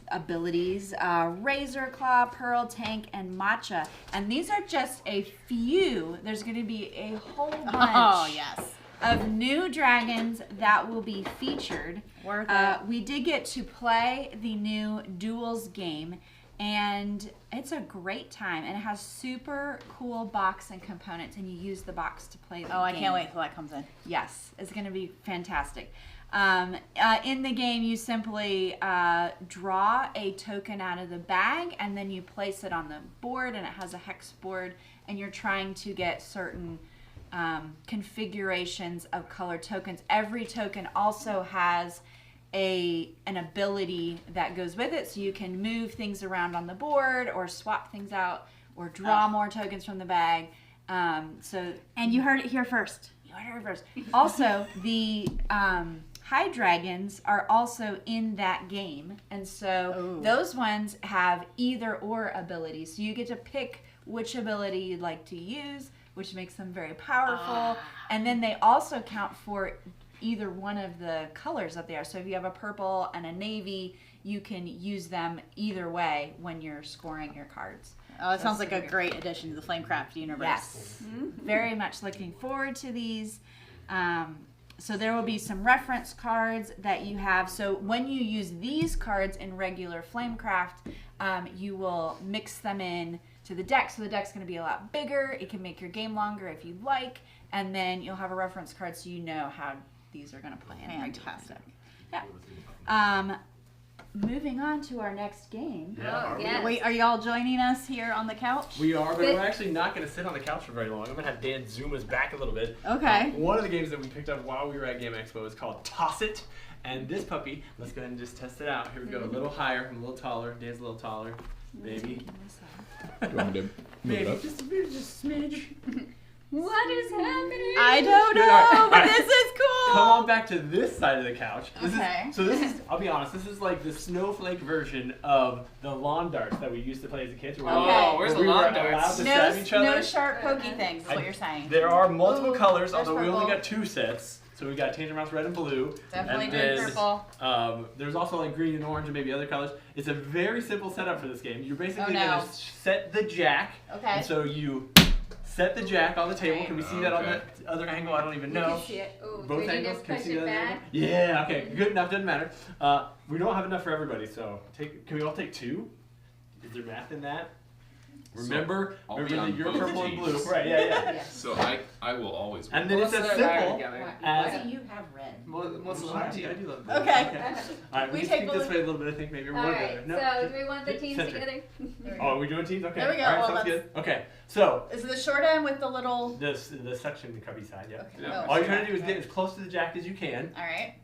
abilities, Razor Claw, Pearl Tank, and Matcha. And these are just a few. There's going to be a whole bunch Oh, yes. of new dragons that will be featured. Worth it. We did get to play the new Duels game, and it's a great time. And it has super cool box and components, and you use the box to play the game. Oh, I can't wait till that comes in. Yes, it's going to be fantastic. In the game, you simply draw a token out of the bag, and then you place it on the board, and it has a hex board, and you're trying to get certain configurations of color tokens. Every token also has an ability that goes with it, so you can move things around on the board, or swap things out, or draw more tokens from the bag. And you heard it here first. You heard it first. Also, the High Dragons are also in that game, and so those ones have either or abilities. So you get to pick which ability you'd like to use, which makes them very powerful. And then they also count for either one of the colors that they are. So if you have a purple and a navy, you can use them either way when you're scoring your cards. Oh, it sounds So like a super great addition to the Flamecraft universe. Yes. Very much looking forward to these. So there will be some reference cards that you have. So when you use these cards in regular Flamecraft, you will mix them in to the deck. So the deck's going to be a lot bigger. It can make your game longer if you'd like. And then you'll have a reference card so you know how these are going to play in Fantastic. Yeah. Moving on to our next game. Oh, yes. Wait, are y'all joining us here on the couch? We are, but we're actually not going to sit on the couch for very long. I'm going to have Dan zoom us back a little bit. Okay. One of the games that we picked up while we were at GAMA Expo is called Toss It. And this puppy, let's go ahead and just test it out. Here we go. A little higher, I'm a little taller. Dan's a little taller. Maybe. Do you want me to move Maybe. it up? Just a smidge. What is happening? I don't know, Alright. but this is cool. Come on back to this side of the couch. Okay. This is, I'll be honest, this is like the snowflake version of the lawn darts that we used to play as a kid. Where Oh, where's the we were lawn allowed darts? to stab each other. No sharp pokey things is what you're saying. There are multiple Ooh, colors, there's although we only purple. got 2 sets. So we got Tangerine Mouse red and blue. Definitely and doing then, purple. There's also like green and orange and maybe other colors. It's a very simple setup for this game. You're basically Oh, no. going to set the jack. Okay. And so you set the jack on the table. Right. Can we see that on Okay. the other angle? I don't even know. You can see it. Ooh, Both we need angles? to Can you push see it that back. angle? Yeah, okay, good enough, doesn't matter. We don't have enough for everybody, so can we all take 2? Is there math in that? Remember, I'll be remember on that you're both purple and blue. teams. Right, yeah. So I will always win. And then it's as Let's start simple together. as... you have red? What's the I line? do love Okay. Alright, We we take can the think this way a little bit, I think, maybe. Or All one right. together. No, So do we want the teams center. together? Oh, are we doing teams? Okay. There we go. Alright, Well, sounds let's- good. Okay, so, Is it the short end with the little? the suction cubby side, yeah. Okay. Yeah. Oh, All you're trying to do is get as close to the jack as you can. All right.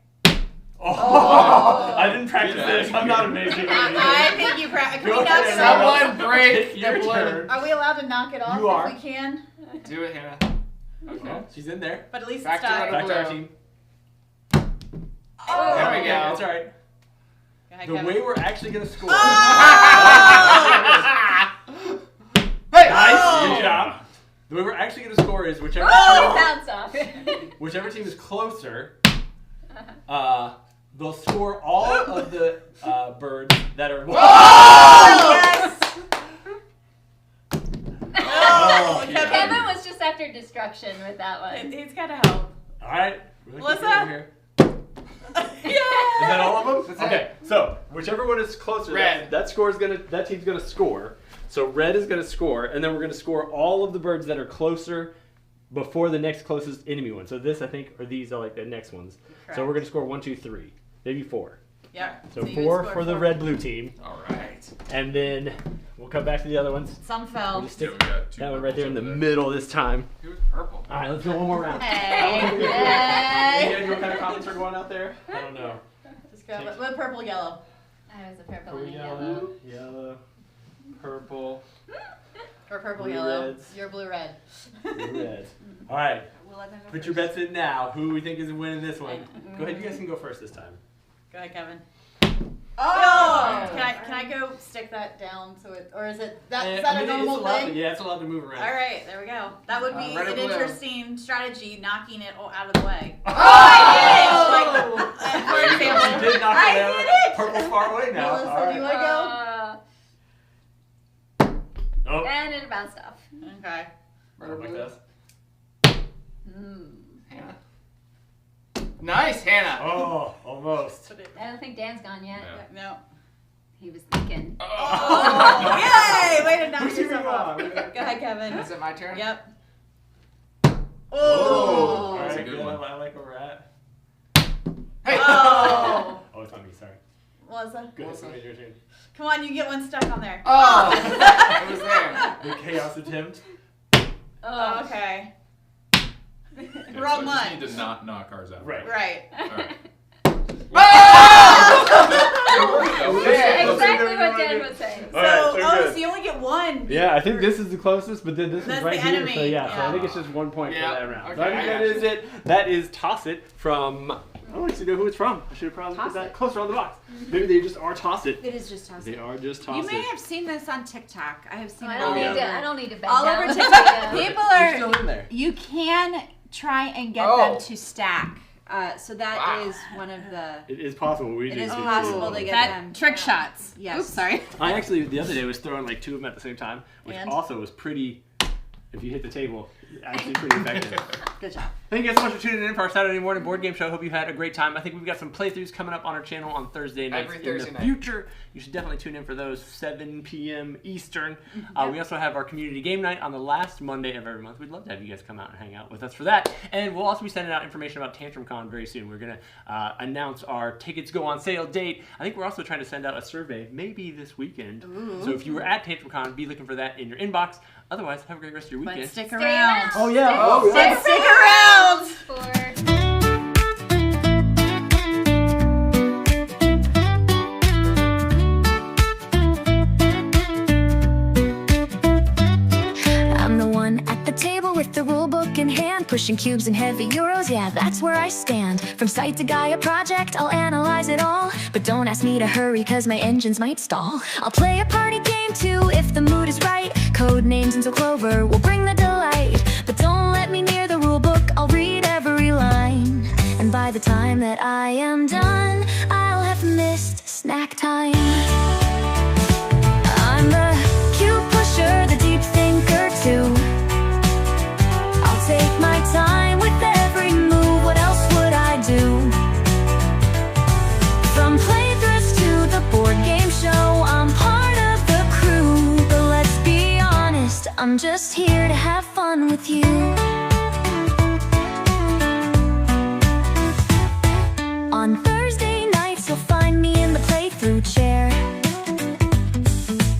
Oh! I didn't practice Yeah. this. I'm not amazing. I think you practice. Can Go we knock ahead, it off? Someone break Take your the balloon. turn. Are we allowed to knock it off You are. if we can? Do it, Hannah. Okay. Oh, she's in there. But at least Back it's to stuck. red. Back to our Blue. team. Oh. There we Okay, go. That's alright. Go ahead, The Kevin. way we're actually gonna score. Hey! Nice, good job. The way we're actually gonna score is whichever Oh, bounce off. whichever team is closer, they'll score all of the birds that are. Oh, yes. Oh, Kevin was just after destruction with that one. He's got to help. All right. Really Melissa? quick over here. Yeah. Is that all of them? That's Okay. So whichever one is closer, Red. that team's gonna score. So red is gonna score, and then we're gonna score all of the birds that are closer before the next closest enemy one. So this, I think, or these are like the next ones. So we're gonna score 1, 2, 3, maybe 4. Yep. So you 4 scored for the 4. red-blue team, All right. and then we'll come back to the other ones. Some We'll fell. just Yeah, stick we got 2 that one right there in the purples over middle this time. Who's purple? All right, let's go one more round. Hey. Any Hey. idea what kind of comments are going out there? I don't know. Just go. What purple, yellow? That was a purple Blue, and a yellow. yellow, purple, Or purple, Blue, yellow. reds. You're blue, red. blue, red. All right, We'll let them go put your first. bets in now. Who we think is winning this one? Go ahead, you guys can go first this time. Go ahead, Kevin. Oh! Can I go stick that down so it, or is it that is I that a mean, it's normal allowed thing? to, yeah, it's allowed to move around. All right, there we go. That would be red or an blue? interesting strategy, knocking it all out of the way. Oh! For example, You did knock I it out. did it! Purple's far away now. Melissa, All do you right. want to go? Oh, And it bounced off. Okay. right like this. Hannah. Nice, Hannah. Oh, almost. I don't think Dan's gone yet. Yeah. No. He was thinking. Oh! Yay! Way to knock Who's yourself moving off. on? Go ahead, Kevin. Is it my turn? Yep. Oh, Oh! That's a alright, good one. I like where we're at. Hey! Oh! Oh, it's not me, sorry. Melissa, Good, it's your turn. come on, you get one stuck on there. Oh! It was there. The chaos attempt. Oh, okay. Okay, Wrong so I one. just need to not knock ours out. Right. Right. All right. Exactly what Dan was saying. All right, So, so oh, good. so you only get one. Yeah, I think this is the closest, but then this That's is right the here. enemy, So yeah, so I yeah. think it's just 1 point Yeah, for that round. So okay, I think I that got is it. That is Toss It from. I don't actually know who it's from. I should have probably put Toss that It. closer on the box. Maybe they just are Toss It. It is just toss They it. are just You Toss may It. have seen this on TikTok. I have seen I it don't all need over. to. I don't need to bend All down. over TikTok. Yeah. People You're are. still in there. You can try and get Oh. them to stack. So that Wow. is one of the. It is possible. We It just is do possible it. to get That them. trick shots. Yes. Oops, sorry. I actually the other day was throwing like 2 of them at the same time, which And? also was pretty. If you hit the table, Actually pretty effective. Good job. Thank you guys so much for tuning in for our Saturday morning board game show. I hope you had a great time. I think we've got some playthroughs coming up on our channel on Thursday nights Every Thursday in the night. future. You should definitely tune in for those, 7 p.m. Eastern. We also have our community game night on the last Monday of every month. We'd love to have you guys come out and hang out with us for that. And we'll also be sending out information about TantrumCon very soon. We're going to announce our tickets go on sale date. I think we're also trying to send out a survey maybe this weekend. Ooh. So if you were at TantrumCon, be looking for that in your inbox. Otherwise, have a great rest of your weekend. But stick Stay around. Oh, yeah. Oh, yeah. But stick around. For I'm the one at the table with the rule book in hand, pushing cubes and heavy euros, yeah, that's where I stand. From site to Gaia project, I'll analyze it all. But don't ask me to hurry, cause my engines might stall. I'll play a party game too, if the mood is right. Code names into Clover will bring the delight. But don't let me near the rule book, I'll read every line. And by the time that I am done, I'll have missed snack time. I'm the cube pusher, the deep thinker too. I'll take my time with every move, what else would I do? From playthroughs to the board game show, I'm part of the crew. But let's be honest, I'm just here to have fun with you. On Thursday nights, you'll find me in the playthrough chair,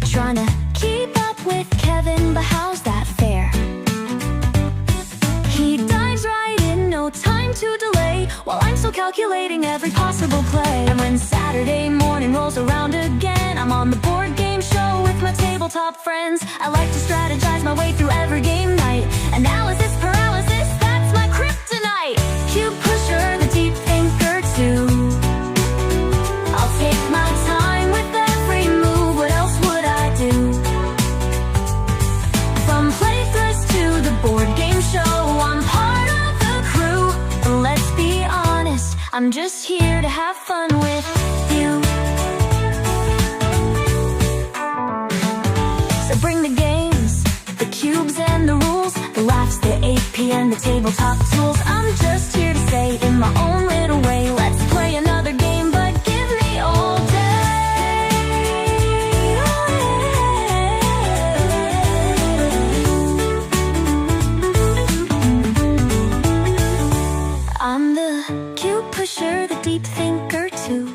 trying to keep up with Kevin, but how's that fair? He dives right in, no time to delay, while I'm still calculating every possible play. And when Saturday morning rolls around again, I'm on the board game show with my tabletop friends. I like to strategize my way through every game night. Analysis paralysis, that's my kryptonite. Cube pusher, the deep thinker too. I'll take my time with every move, what else would I do? From playthroughs to the board game show, I'm part of the crew. But let's be honest, I'm just here to have fun with you. So bring the games, the cubes and the rules, the laughs, the AP and the tabletop tools. I'm just here to say in my own little way, let's play another game, but give me all day. I'm the cube pusher, the deep thinker too.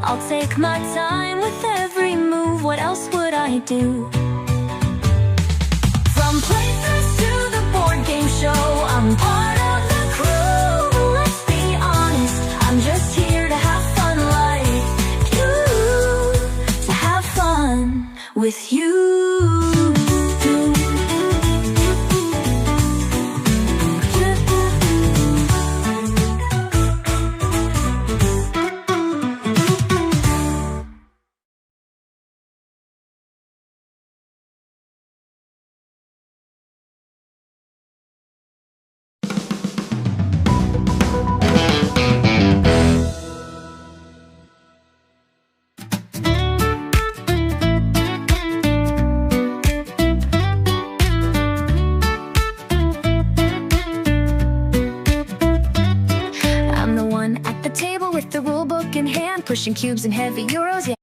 I'll take my time with every move, what else would I do? From playthroughs to the board game show, I'm part of the crew. Let's be honest, I'm just here to have fun like you, to have fun with you. I'm the one at the table with the rule book in hand, pushing cubes and heavy euros, yeah.